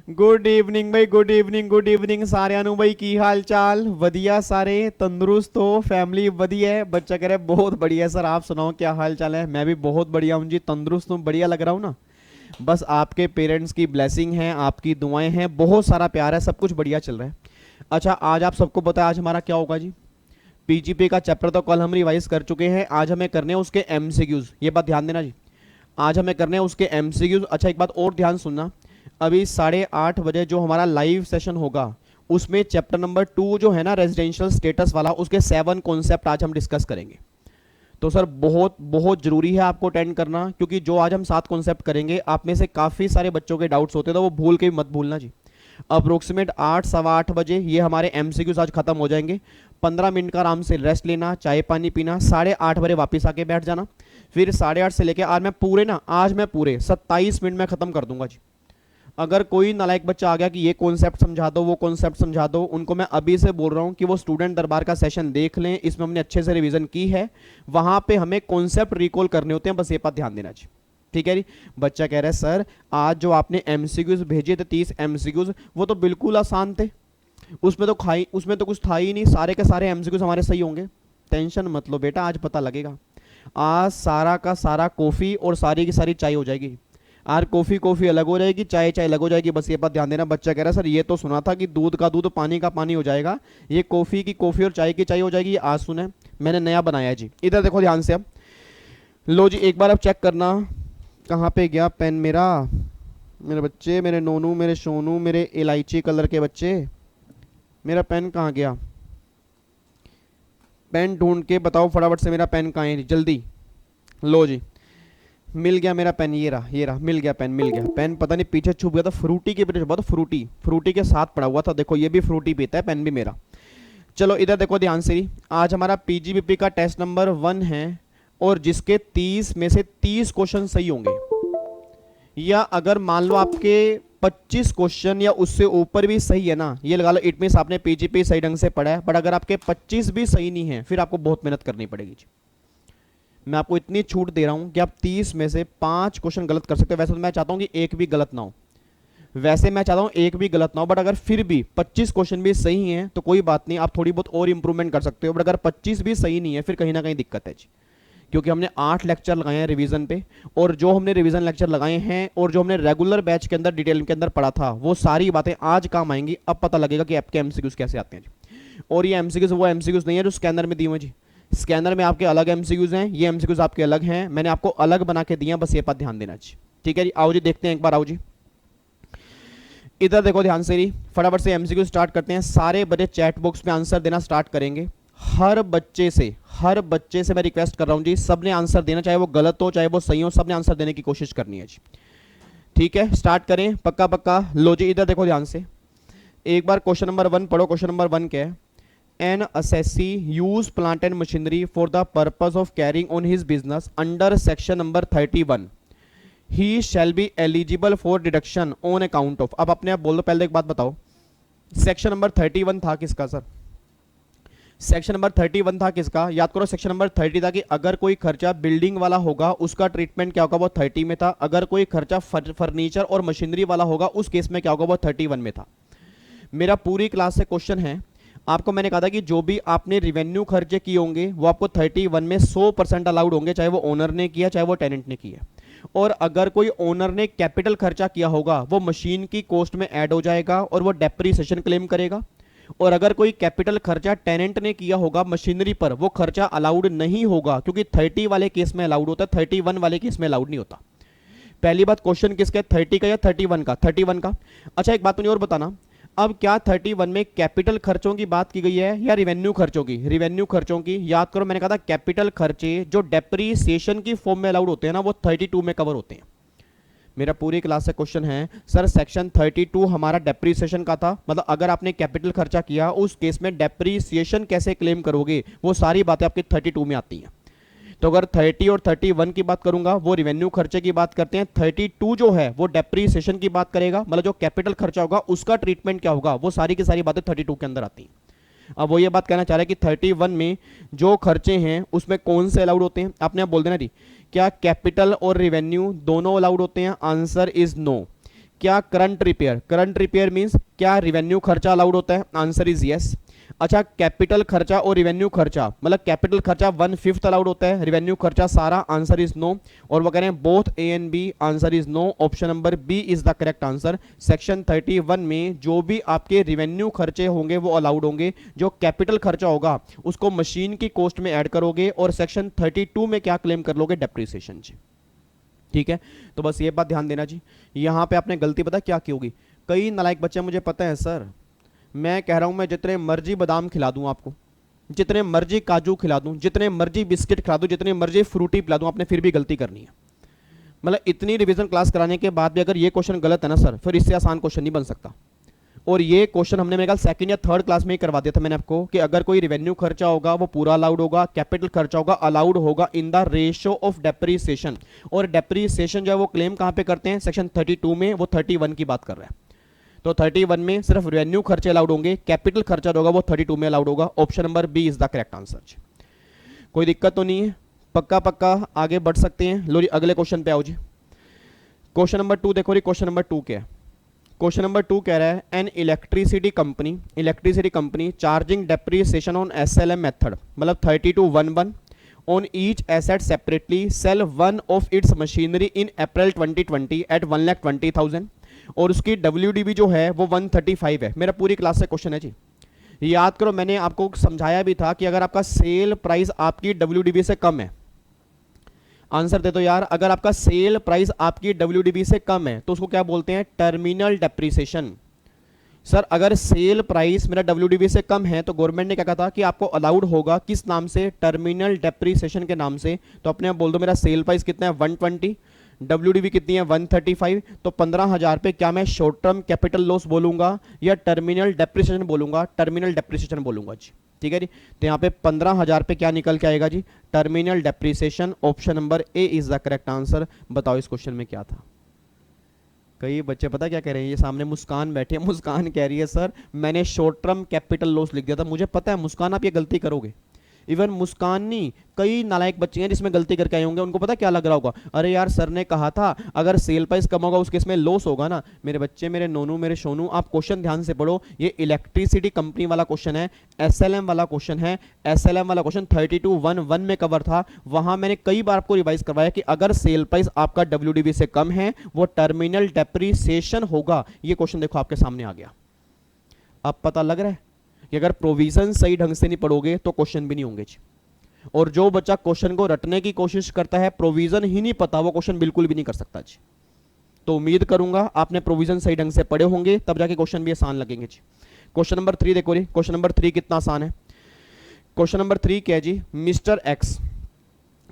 Good evening भाई, good evening, good evening साਰਿਆਂ ਨੂੰ भाई। की हाल चाल? ਵਧੀਆ सारे तंदुरुस्त हो? फैमिली ਵਧੀਆ है? बच्चा कह रहे हैं बहुत बढ़िया है सर, आप सुनाओ क्या हाल चाल है? मैं भी बहुत बढ़िया हूँ जी, तंदुरुस्त हूँ, बढ़िया लग रहा हूँ ना। बस आपके पेरेंट्स की ब्लेसिंग है, आपकी दुआएं हैं, बहुत सारा प्यार है, सब कुछ बढ़िया चल रहा है। अच्छा, आज आप सबको पता है आज हमारा क्या होगा जी? पीजीपी का चैप्टर तो कल हम रिवाइज कर चुके हैं, आज हमें करने हैं उसके एमसीक्यूज, ये बात ध्यान देना जी। आज हमें करने हैं उसके एमसीक्यूज। अच्छा, एक बात और ध्यान सुनना, अभी 8:30 बजे जो हमारा लाइव सेशन होगा उसमें चैप्टर नंबर 2 जो है ना रेजिडेंशियल स्टेटस वाला, उसके 7 कॉन्सेप्ट आज हम डिस्कस करेंगे। तो सर बहुत बहुत जरूरी है आपको अटेंड करना, क्योंकि जो आज हम 7 कॉन्सेप्ट करेंगे आप में से काफ़ी सारे बच्चों के डाउट्स होते हैं, तो वो भूल के भी मत भूलना जी। अप्रोक्सीमेट 8 सवा 8 बजे ये हमारे एमसीक्यूज आज खत्म हो जाएंगे। 15 मिनट का आराम से रेस्ट लेना, चाय पानी पीना, 8:30 बजे वापस आके बैठ जाना। फिर 8:30 से लेकर आज मैं पूरे 27 मिनट में खत्म कर दूंगा जी। अगर कोई नालायक बच्चा आ गया कि ये कॉन्सेप्ट समझा दो, वो कॉन्सेप्ट समझा दो, उनको मैं अभी से बोल रहा हूँ कि वो स्टूडेंट दरबार का सेशन देख लें, इसमें हमने अच्छे से रिवीजन की है। वहां पे हमें कॉन्सेप्ट रिकॉल करने होते हैं, बस ये बात ध्यान देना जी। ठीक है जी। बच्चा कह रहा है सर आज जो आपने एमसीक्यूज भेजे थे 30 एमसीक्यूज, वो तो बिल्कुल आसान थे, उसमें तो कुछ था ही नहीं, सारे के सारे एमसीक्यूज हमारे सही होंगे। टेंशन मत लो बेटा, आज पता लगेगा। आज सारा का सारा कॉफी और सारी की सारी चाय हो जाएगी। यार कॉफी कॉफी अलग हो जाएगी, चाय चाय अलग हो जाएगी, बस ये बात ध्यान देना। बच्चा कह रहा है सर ये तो सुना था कि दूध का दूध पानी का पानी हो जाएगा, ये कॉफी की कॉफी और चाय की चाय हो जाएगी, ये आज सुना है, मैंने नया बनाया है जी। इधर देखो ध्यान से, अब लो जी एक बार अब चेक करना कहाँ पे गया पेन मेरा। मेरे बच्चे, मेरे नोनू, मेरे सोनू, मेरे इलायची कलर के बच्चे, मेरा पेन कहाँ गया? पेन ढूंढ के बताओ फटाफट से, मेरा पेन कहाँ है जल्दी। लो जी मिल गया मेरा पेन, ये रहा मिल गया पेन, मिल गया पेन। पता नहीं पीछे छुप गया था, फ्रूटी के पीछे छुपा था, फ्रूटी फ्रूटी के साथ पड़ा हुआ था। देखो ये भी फ्रूटी पीता है, पेन भी मेरा। चलो इधर देखो ध्यान से, आज हमारा पीजीबीपी का टेस्ट नंबर 1 है, और जिसके 30 में से 30 क्वेश्चन सही होंगे, या अगर मान लो आपके 25 क्वेश्चन या उससे ऊपर भी सही है ना, ये लगा लो इट मींस आपने पीजीपी सही ढंग से पढ़ा है। बट अगर आपके 25 भी सही नहीं है, फिर आपको बहुत मेहनत करनी पड़ेगी जी। मैं आपको इतनी छूट दे रहा हूं कि आप 30 में से 5 क्वेश्चन गलत कर सकते हो। वैसे तो मैं चाहता हूं कि एक भी गलत ना हो, बट अगर फिर भी 25 क्वेश्चन भी सही हैं तो कोई बात नहीं, आप थोड़ी बहुत और इंप्रूवमेंट कर सकते हो। बट अगर 25 भी सही नहीं है, फिर कहीं ना कहीं दिक्कत है जी। क्योंकि हमने 8 लेक्चर लगाए हैं रिवीजन पे, और जो हमने रिवीजन लेक्चर लगाए हैं और जो हमने रेगुलर बैच के अंदर डिटेल के अंदर पढ़ा था, वो सारी बातें आज काम आएंगी। अब पता लगेगा कि आपके एमसीक्यूज कैसे आते हैं जी। और ये एमसीक्यूज वो एमसीक्यूज नहीं है जो स्कैनर में दिए हुए जी। स्कैनर में आपके अलग एमसीक्यूज हैं, ये एमसीक्यूज आपके अलग हैं, मैंने आपको अलग बना के दिए हैं, बस ये बात ध्यान देना जी। ठीक है जी, आओ जी देखते हैं एक बार, आओ जी इधर देखो ध्यान से, फटाफट से एमसीक्यू स्टार्ट करते हैं। सारे बच्चे चैट बॉक्स में आंसर देना स्टार्ट करेंगे। हर बच्चे से मैं रिक्वेस्ट कर रहा हूं जी, सबने आंसर देना, चाहे वो गलत हो चाहे वो सही हो, सबने आंसर देने की कोशिश करनी है जी। ठीक है स्टार्ट करें, पक्का पक्का। लो जी इधर देखो ध्यान से, एक बार क्वेश्चन नंबर 1 पढ़ो। क्वेश्चन नंबर 1 क्या है? N assessee use plant and machinery for the purpose of carrying on his business under section number 31, he shall be eligible for deduction on account of. अब अपने आप बोल दो, पहले एक बात बताओ, सेक्शन नंबर 31 था किसका सर? सेक्शन नंबर 31 था किसका? याद करो, सेक्शन नंबर 30 था कि अगर कोई खर्चा बिल्डिंग वाला होगा उसका ट्रीटमेंट क्या होगा, वो 30 में था। अगर कोई खर्चा फर्नीचर और मशीनरी वाला होगा उस केस में क्या होगा, वो 31 में था। मेरा पूरी क्लास से क्वेश्चन है, आपको मैंने कहा था कि जो भी आपने रिवेन्यू खर्चे किए होंगे वो आपको 31 में 100% अलाउड होंगे, चाहे वो ओनर ने किया चाहे वो टेनेंट ने किया। और अगर कोई ओनर ने कैपिटल खर्चा किया होगा वो मशीन की कॉस्ट में ऐड हो जाएगा और वो डेप्रीसिएशन क्लेम करेगा। और अगर कोई कैपिटल खर्चा टेनेंट ने किया होगा मशीनरी पर, वो खर्चा अलाउड नहीं होगा, क्योंकि 30 वाले केस में अलाउड होता है, 31 वाले केस में अलाउड नहीं होता। पहली बात, क्वेश्चन किसका है, 30 का या 31 का? 31 का। अच्छा एक बात मुझे और बताना, अब क्या 31 में कैपिटल खर्चों की बात की गई है या रिवेन्यू खर्चों की? रिवेन्यू खर्चों की। याद करो मैंने कहा था कैपिटल खर्चे जो डेप्रीसिएशन की फॉर्म में अलाउड होते हैं ना, वो 32 में कवर होते हैं। मेरा पूरी क्लास से क्वेश्चन है सर, सेक्शन 32 हमारा डेप्रीसिएशन का था, मतलब अगर आपने कैपिटल खर्चा किया उस केस में डेप्रीसिएशन कैसे क्लेम करोगे, वो सारी बातें आपकी 32 में आती हैं। तो अगर 30 और 31 की बात करूंगा वो रिवेन्यू खर्चे की बात करते हैं, 32 जो है वो डेप्रीसिएशन की बात करेगा, मतलब जो कैपिटल खर्चा होगा उसका ट्रीटमेंट क्या होगा, वो सारी की सारी बातें 32 के अंदर आती हैं। अब वो ये बात कहना चाह रहा है कि 31 में जो खर्चे हैं उसमें कौन से अलाउड होते हैं, आपने आप बोल देना जी, क्या कैपिटल और रिवेन्यू दोनों अलाउड होते हैं? Answer is no. क्या करंट रिपेयर मींस क्या रिवेन्यू खर्चा अलाउड होता है? Answer is yes. अच्छा, कैपिटल खर्चा और रिवेन्यू खर्चा, मतलब कैपिटल खर्चा 1/5 अलाउड होता है, रिवेन्यू खर्चा सारा, आंसर इज नो। और वो कह रहे हैं both A and B, answer is no. Option number B is the correct answer. Section 31 में जो भी आपके रिवेन्यू खर्चे होंगे वो अलाउड होंगे, जो कैपिटल खर्चा होगा उसको मशीन की कॉस्ट में ऐड करोगे, और सेक्शन 32 में क्या क्लेम कर लोगे? डेप्रिसिएशन जी। ठीक है, तो बस ये बात ध्यान देना जी। यहां पे आपने गलती पता क्या की होगी? कई नालायक बच्चे, मुझे पता है सर, मैं कह रहा हूं मैं जितने मर्जी बादाम खिला दूं आपको, जितने मर्जी काजू खिला दूं, जितने मर्जी बिस्किट खिला दूं, जितने मर्जी फ्रूटी पिला दूं, आपने फिर भी गलती करनी है। मतलब इतनी रिवीजन क्लास कराने के बाद भी अगर ये क्वेश्चन गलत है ना सर, फिर इससे आसान क्वेश्चन नहीं बन सकता। और ये क्वेश्चन हमने मेरे ख्याल सेकंड या थर्ड क्लास में ही करवा दिया था मैंने आपको, कि अगर कोई रिवेन्यू खर्चा होगा वो पूरा अलाउड होगा, कैपिटल खर्चा होगा अलाउड होगा in the ratio of depreciation. और डेप्रिसिएशन जो है वो क्लेम कहां पे करते हैं? सेक्शन 32 में, वो 31 की बात कर रहा है। तो 31 में सिर्फ रेवेन्यू खर्चे अलाउड होंगे, कैपिटल खर्चा होगा वो 32 में अलाउड होगा। Option number B is the correct answer. कोई दिक्कत तो नहीं है? पक्का पक्का आगे बढ़ सकते हैं। लो जी अगले क्वेश्चन पे आओ जी। क्वेश्चन नंबर 2 देखो जी, क्वेश्चन नंबर 2 क्या है? क्वेश्चन नंबर 2 कह रहा है an electricity company charging depreciation on SLM method, मतलब 3211 on each asset separately sell one of its machinery in April 2020 at 1,20,000, और उसकी WDV जो है वो 135 है। मेरा पूरी क्लास से क्वेश्चन है जी, याद करो मैंने आपको समझाया भी था कि अगर आपका सेल प्राइस आपकी WDV से कम है, आंसर दे दो यार, अगर आपका सेल प्राइस आपकी WDV से कम है तो उसको क्या बोलते हैं? Terminal depreciation. सर अगर सेल प्राइस मेरा WDV से कम है तो गवर्नमेंट ने क्या कहा था कि आपको अलाउड होगा, किस नाम से? टर्मिनल डेप्रिसिएशन के नाम से। तो अपने आप बोल दो मेरा सेल प्राइस कितना है? 120, WDV कितनी है? 135। तो 15,000 पे क्या मैं शॉर्ट टर्म कैपिटल लॉस बोलूंगा या टर्मिनल डेप्रिसिएशन बोलूंगा? टर्मिनल डेप्रिसिएशन बोलूंगा जी। ठीक है जी, तो यहाँ पे 15,000 पे क्या निकल के आएगा जी? Terminal depreciation. Option number A is the correct answer. बताओ इस क्वेश्चन में क्या था? कई बच्चे पता क्या कह रहे हैं, ये सामने मुस्कान बैठे हैं, मुस्कान कह रही है सर मैंने शॉर्ट टर्म कैपिटल लॉस लिख दिया था। मुझे पता है मुस्कान आप ये गलती करोगे, इवन मुस्कान नहीं, कई नालायक बच्चे हैं जिसमें गलती करके आए होंगे, उनको पता क्या लग रहा होगा? अरे यार सर ने कहा था अगर सेल प्राइस कम होगा उस केस में लॉस होगा ना। मेरे बच्चे, मेरे नोनू, मेरे सोनू, आप क्वेश्चन ध्यान से पढ़ो। ये इलेक्ट्रिसिटी कंपनी वाला क्वेश्चन है, एसएलएम वाला क्वेश्चन है। एसएलएम वाला क्वेश्चन 3211 में कवर था, वहां मैंने कई बार आपको रिवाइज करवाया कि अगर सेल प्राइस आपका WDV से कम है वो टर्मिनल डेप्रिसिएशन होगा। ये क्वेश्चन देखो आपके सामने आ गया। अब पता लग रहा है कि अगर प्रोविजन सही ढंग से नहीं पढ़ोगे तो क्वेश्चन भी नहीं होंगे। और जो बच्चा क्वेश्चन को रटने की कोशिश करता है, प्रोविजन ही नहीं पता, वो क्वेश्चन बिल्कुल भी नहीं कर सकता जी। तो उम्मीद करूंगा आपने प्रोविजन सही ढंग से पढ़े होंगे, तब जाके क्वेश्चन भी आसान लगेंगे जी। क्वेश्चन नंबर 3 देखो जी, क्वेश्चन नंबर 3 कितना आसान है। क्वेश्चन नंबर 3 क्या है जी?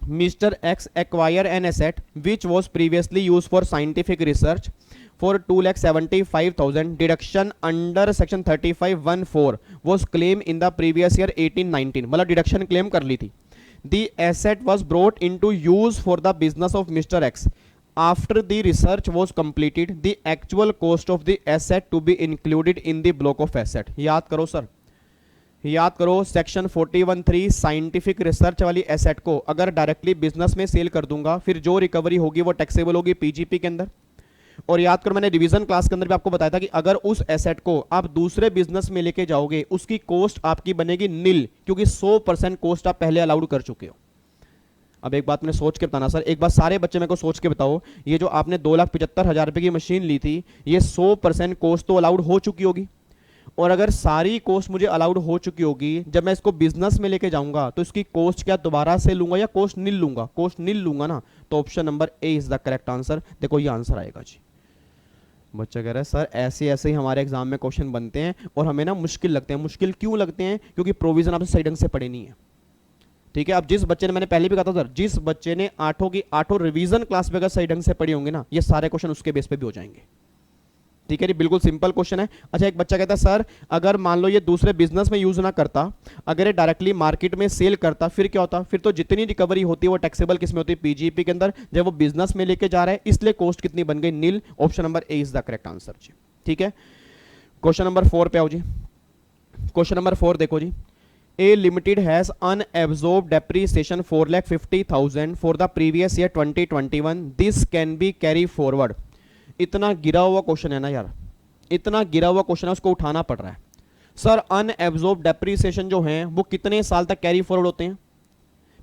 Mister X acquire an asset which was previously use for scientific research for 2,75,000 deduction under section 3514 was claimed in the previous year 1819, मतलब डिडक्शन क्लेम कर ली थी। The asset was brought into use for the business of Mr. X. After the research was completed, the actual cost of the asset to be included in the block of asset. याद करो sir, याद करो section 41(3) scientific research वाली asset को अगर directly business में cell कर दूंगा, फिर जो रिकवरी होगी वो टैक्सेबल होगी PGP के अंदर। और याद करो मैंने रिवीजन क्लास के अंदर भी आपको बताया था कि अगर उस एसेट को आप दूसरे बिजनेस में लेके जाओगे उसकी कॉस्ट आपकी बनेगी नील, क्योंकि 100% कॉस्ट आप पहले अलाउड कर चुके हो। अब एक बात मैंने सोच के बताना सर, एक बात सारे बच्चे मेरे को सोच के बताओ, ये जो आपने 2,75,000 रुपए की मशीन ली थी, ये 100% कॉस्ट तो अलाउड हो चुकी होगी। और अगर सारी कॉस्ट मुझे अलाउड हो चुकी होगी, जब मैं इसको बिजनेस में लेके जाऊंगा तो इसकी कॉस्ट क्या दोबारा से लूंगा या कॉस्ट नील लूंगा? कॉस्ट नील लूंगा ना। तो option number A is the correct answer. देखो ये आंसर आएगा जी। बच्चा कह रहा है सर ऐसे ऐसे ही हमारे एग्जाम में क्वेश्चन बनते हैं और हमें ना मुश्किल लगते हैं। मुश्किल क्यों लगते हैं? क्योंकि प्रोविजन आपसे सही ढंग से पढ़े नहीं है। ठीक है, अब जिस बच्चे ने, मैंने पहले भी कहा था सर, जिस बच्चे ने 8 की 8 रिवीजन क्लास पे अगर सही ढंग से पढ़े होंगे ना, ये सारे क्वेश्चन उसके बेस पे भी हो जाएंगे। ठीक है जी, बिल्कुल सिंपल क्वेश्चन है। अच्छा, एक बच्चा कहता है सर अगर मान लो ये दूसरे बिजनेस में यूज ना करता, अगर ये डायरेक्टली मार्केट में सेल करता, फिर क्या होता? फिर तो जितनी रिकवरी होती है वो टैक्सेबल किस में होती है? PGP के अंदर। जब वो बिजनेस में लेके जा रहा है इसलिए कॉस्ट कितनी बन गई? Nil. Option number A is the correct answer जी। ठीक है, क्वेश्चन नंबर 4 पे आओ जी। क्वेश्चन नंबर 4 देखो जी। A limited has unabsorbed depreciation 4,50,000 for the previous year 2021. This can be carried forward इतना गिरा हुआ क्वेश्चन है ना यार, इतना गिरा हुआ क्वेश्चन है, उसको उठाना पड़ रहा है। सर अनएब्जॉर्ब डेप्रीसिएशन जो है वो कितने साल तक कैरी फॉरवर्ड होते हैं?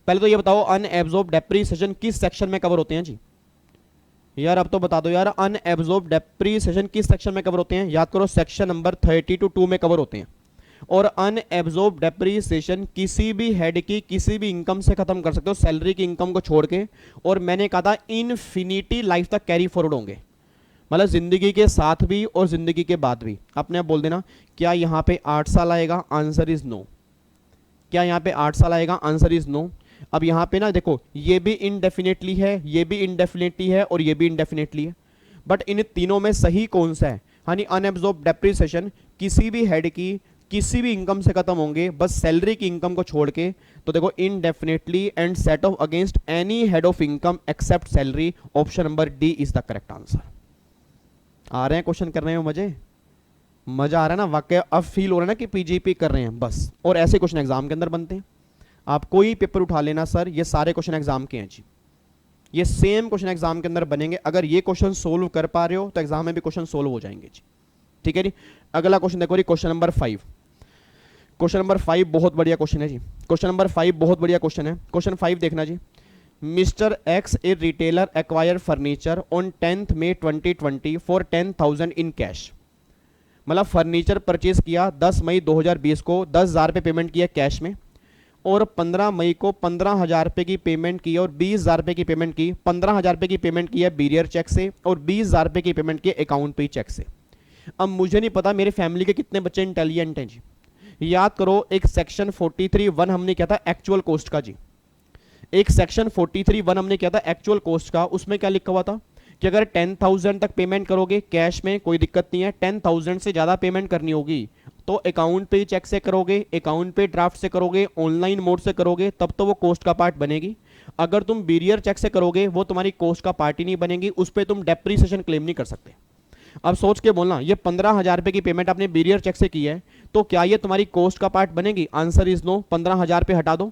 पहले तो ये बताओ अनएब्जॉर्ब डेप्रीसिएशन किस सेक्शन में कवर होते हैं जी? यार अब तो बता दो यार, अनएब्जॉर्ब डेप्रीसिएशन किस सेक्शन में कवर होते हैं? याद करो, सेक्शन नंबर 32 में कवर होते हैं। और अनएब्जॉर्ब डेप्रीसिएशन किसी भी हेड की किसी भी इनकम से खत्म कर सकते हो, सैलरी की इनकम को छोड़ के। और मैंने कहा था इनफिनिटी लाइफ तक कैरी फॉरवर्ड होंगे, मतलब जिंदगी के साथ भी और जिंदगी के बाद भी। अपने आप बोल देना, क्या यहाँ पे 8 साल आएगा? Answer is no. क्या यहाँ पे 8 साल आएगा? Answer is no. अब यहाँ पे ना देखो, ये भी इनडेफिनेटली है, ये भी इनडेफिनेटली है और ये भी इनडेफिनेटली है, बट इन तीनों में सही कौन सा है? यानी अनएब्जॉर्ब डेप्रीसिएशन किसी भी हेड की किसी भी इनकम से खत्म होंगे, बस सैलरी की इनकम को छोड़ के। तो देखो, indefinitely and set off against any head of income except salary, option number D is the correct answer. आ रहे हैं क्वेश्चन करने में मजे? मजा आ रहा है ना? वाकई अब फील हो रहा है ना कि पीजीपी कर रहे हैं बस। और ऐसे क्वेश्चन एग्जाम के अंदर बनते हैं। आप कोई पेपर उठा लेना सर, ये सारे क्वेश्चन एग्जाम के हैं जी, ये सेम क्वेश्चन एग्जाम के अंदर बनेंगे। अगर ये क्वेश्चन सोल्व कर पा रहे हो तो एग्जाम में भी क्वेश्चन सोल्व हो जाएंगे जी। ठीक है जी। अगला क्वेश्चन देखो जी, क्वेश्चन नंबर 5। क्वेश्चन नंबर 5 बहुत बढ़िया क्वेश्चन है जी। क्वेश्चन नंबर 5 बहुत बढ़िया क्वेश्चन है। क्वेश्चन 5 देखना जी। Mister X a retailer acquire furniture on 10th May 2020 for 10,000 in cash. मतलब फर्नीचर परचेज किया 10 मई 2020 को, 10,000 रुपये पेमेंट किया कैश में, और 15 मई को 15,000 रुपये की पेमेंट की और 20,000 रुपये की पेमेंट की। 15,000 रुपये की पेमेंट की है बीरियर चेक से और 20,000 रुपये की पेमेंट की अकाउंट पे चेक से। अब मुझे नहीं पता मेरे फैमिली के कितने बच्चे इंटेलिजेंट हैं जी। याद करो, एक सेक्शन 43(1) हमने किया था एक्चुअल कॉस्ट का जी। एक सेक्शन 43(1) हमने किया था एक्चुअल कॉस्ट का। उसमें क्या लिखा हुआ था कि अगर 10,000 तक पेमेंट करोगे कैश में कोई दिक्कत नहीं है, 10,000 से ज़्यादा पेमेंट करनी होगी तो अकाउंट पे चेक से करोगे, अकाउंट पे ड्राफ्ट से करोगे, ऑनलाइन मोड से करोगे, तब तो वो कॉस्ट का पार्ट बनेगी। अगर तुम बीरियर चेक से करोगे वो तुम्हारी कॉस्ट का पार्ट ही नहीं बनेगी, उस पर तुम डेप्रीसिएशन क्लेम नहीं कर सकते। अब सोच के बोलना, ये 15,000 रुपये की पेमेंट आपने बीरियर चेक से की है तो क्या ये तुम्हारी कॉस्ट का पार्ट बनेगी? Answer is no. 15,000 रुपये हटा दो।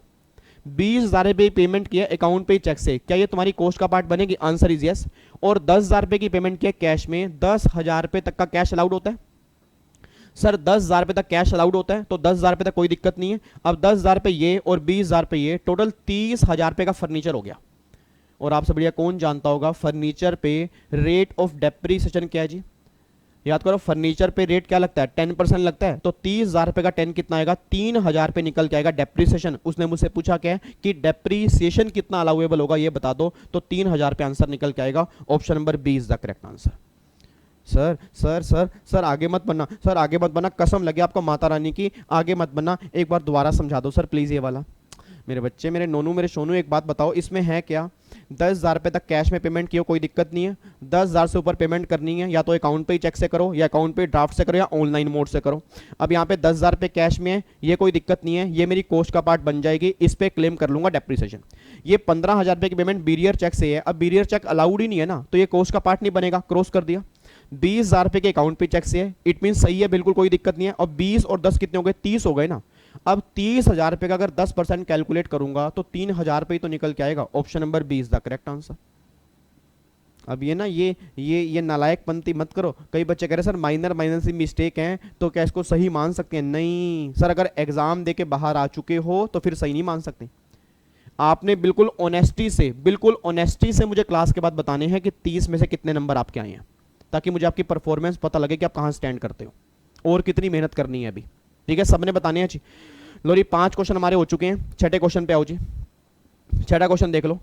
20,000 रुपये पेमेंट किया अकाउंट पे चेक से, क्या ये तुम्हारी कॉस्ट का पार्ट बनेगी? Answer is yes. और 10,000 रुपये की पेमेंट किया कैश में, 10,000 रुपये तक का कैश अलाउड होता है सर? 10,000 रुपये तक कैश अलाउड होता है तो 10,000 रुपये तक कोई दिक्कत नहीं है। अब 10,000 रुपये ये और 20,000 रुपये ये, टोटल 30,000 रुपये का फर्नीचर हो गया। और आपसे बढ़िया कौन जानता होगा फर्नीचर पे रेट ऑफ डेप्रीसिएशन क्या है जी? याद करो, फर्नीचर पे रेट क्या लगता है? 10% लगता है। तो 30,000 रुपये का 10 कितना आएगा? 3,000 रुपये निकल के आएगा डेप्रीसिएशन। उसने मुझसे पूछा क्या है कि डेप्रीसिएशन कितना अलाउेबल होगा ये बता दो, तो 3,000 रुपये आंसर निकल के आएगा। Option number B is the correct answer. Sir sir sir sir आगे मत बनना, सर आगे मत बनना, कसम लगे आपको माता रानी की, आगे मत बनना। एक बार दोबारा समझा दो सर प्लीज़ ये वाला। मेरे बच्चे, मेरे नोनू, मेरे सोनू, एक बात बताओ, इसमें है क्या? 10,000 रुपये तक कैश में पेमेंट किया कोई दिक्कत नहीं है, 10,000 से ऊपर पेमेंट करनी है या तो अकाउंट पे ही चेक से करो या अकाउंट पे ड्राफ्ट से करो या ऑनलाइन मोड से करो। अब यहाँ पे 10,000 रुपये कैश में है, ये कोई दिक्कत नहीं है, ये मेरी कॉस्ट का पार्ट बन जाएगी, इस पर क्लेम कर लूंगा डेप्रीसिएशन। ये 15,000 रुपये की पेमेंट बीरियर चेक से है, अब बीरियर चेक अलाउड ही नहीं है ना, तो ये कॉस्ट का पार्ट नहीं बनेगा, क्रॉस कर दिया। 20,000 रुपये के अकाउंट पे चेक से है, इट मीन सही है, बिल्कुल कोई दिक्कत नहीं है। और 20 और 10 कितने हो गए? 30 हो गए ना। अब 30,000 रुपये का अगर 10% कैलकुलेट करूंगा तो 3,000 रुपये तो निकल के आएगा। Option number B is the correct answer. अब ये ना ये नालायकपंती मत करो। कई बच्चे कह रहे सर माइनर सी मिस्टेक हैं तो क्या इसको सही मान सकते हैं? नहीं सर, अगर एग्जाम दे के बाहर आ चुके हो तो फिर सही नहीं मान सकते। आपने बिल्कुल ऑनेस्टी से मुझे क्लास के बाद बताने हैं कि 30 में से कितने नंबर आपके आए हैं, ताकि मुझे आपकी परफॉर्मेंस पता लगे कि आप कहाँ स्टैंड करते हो और कितनी मेहनत करनी है अभी। ठीक है, सबने बताने हैं जी। लो जी, 5 क्वेश्चन हमारे हो चुके हैं। छठे क्वेश्चन पे आओ जी। छठा क्वेश्चन देख लो।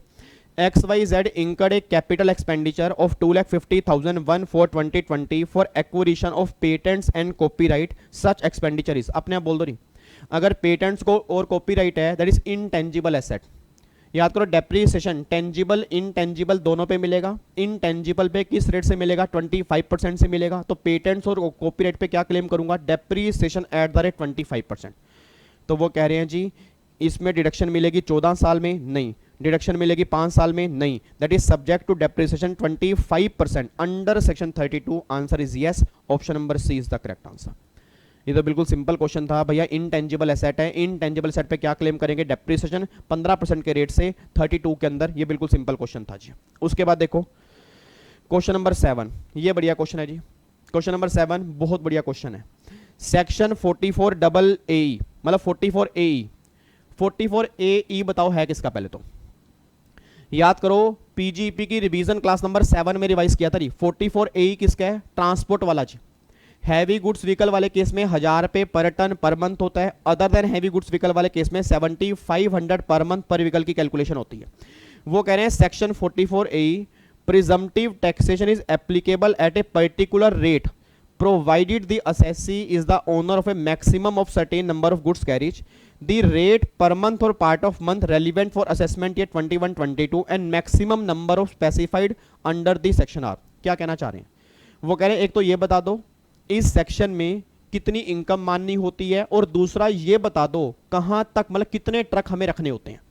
XYZ incurred a capital expenditure of 2,50,001 for 2020 for acquisition of patents and copyright. Such expenditure is, अपने आप बोल दो नहीं, अगर पेटेंट्स को और कॉपीराइट है दैट इज इनटेंजिबल एसेट। याद करो, डेप्रीसिएशन टेंजिबल इनटेंजिबल दोनों पे मिलेगा। इनटेंजिबल पे किस रेट से मिलेगा? 25% से मिलेगा। तो पेटेंट्स और कॉपीराइट पे क्या क्लेम करूंगा? Depreciation at the rate 25%। तो वो कह रहे हैं जी इसमें डिडक्शन मिलेगी 14 साल में? नहीं। डिडक्शन मिलेगी 5 साल में? नहीं। That is subject to depreciation 25% under section 32। Answer is yes. Option number C is the correct answer. ये तो बिल्कुल सिंपल क्वेश्चन था भैया। इनटेंजिबल एसेट है, इनटेंजिबल एसेट पे क्या क्लेम करेंगे? डेप्रीसिएशन 15% के रेट से 32 के अंदर। ये बिल्कुल सिंपल क्वेश्चन था जी। उसके बाद देखो क्वेश्चन नंबर 7, ये बढ़िया क्वेश्चन है जी। क्वेश्चन नंबर 7 बहुत बढ़िया क्वेश्चन है। सेक्शन 44 डबल ए, मतलब 44 ए, 44 ए बताओ है किसका? पहले तो याद करो, पीजीपी की रिवीजन क्लास नंबर 7 में रिवाइज किया था जी। 44 ए किसका है? ट्रांसपोर्ट वाला जी। हैवी गुड्स व्हीकल वाले केस में 1000 रुपये पर टन पर मंथ होता है। Other than heavy goods vehicle वाले केस में 7500 पर मंथ पर व्हीकल की कैलकुलेशन होती है। वो कह रहे हैं section 44 A, presumptive taxation is applicable at a particular rate provided the assessee is the owner of a maximum of certain number of goods carriage. The rate per month or part of month relevant for assessment year 21-22 and maximum number of specified under the section are. क्या कहना चाह रहे हैं? वो कह रहे हैं एक तो ये बता दो इस सेक्शन में कितनी इनकम माननी होती है, और दूसरा ये बता दो कहां तक, मतलब कितने ट्रक हमें रखने होते हैं।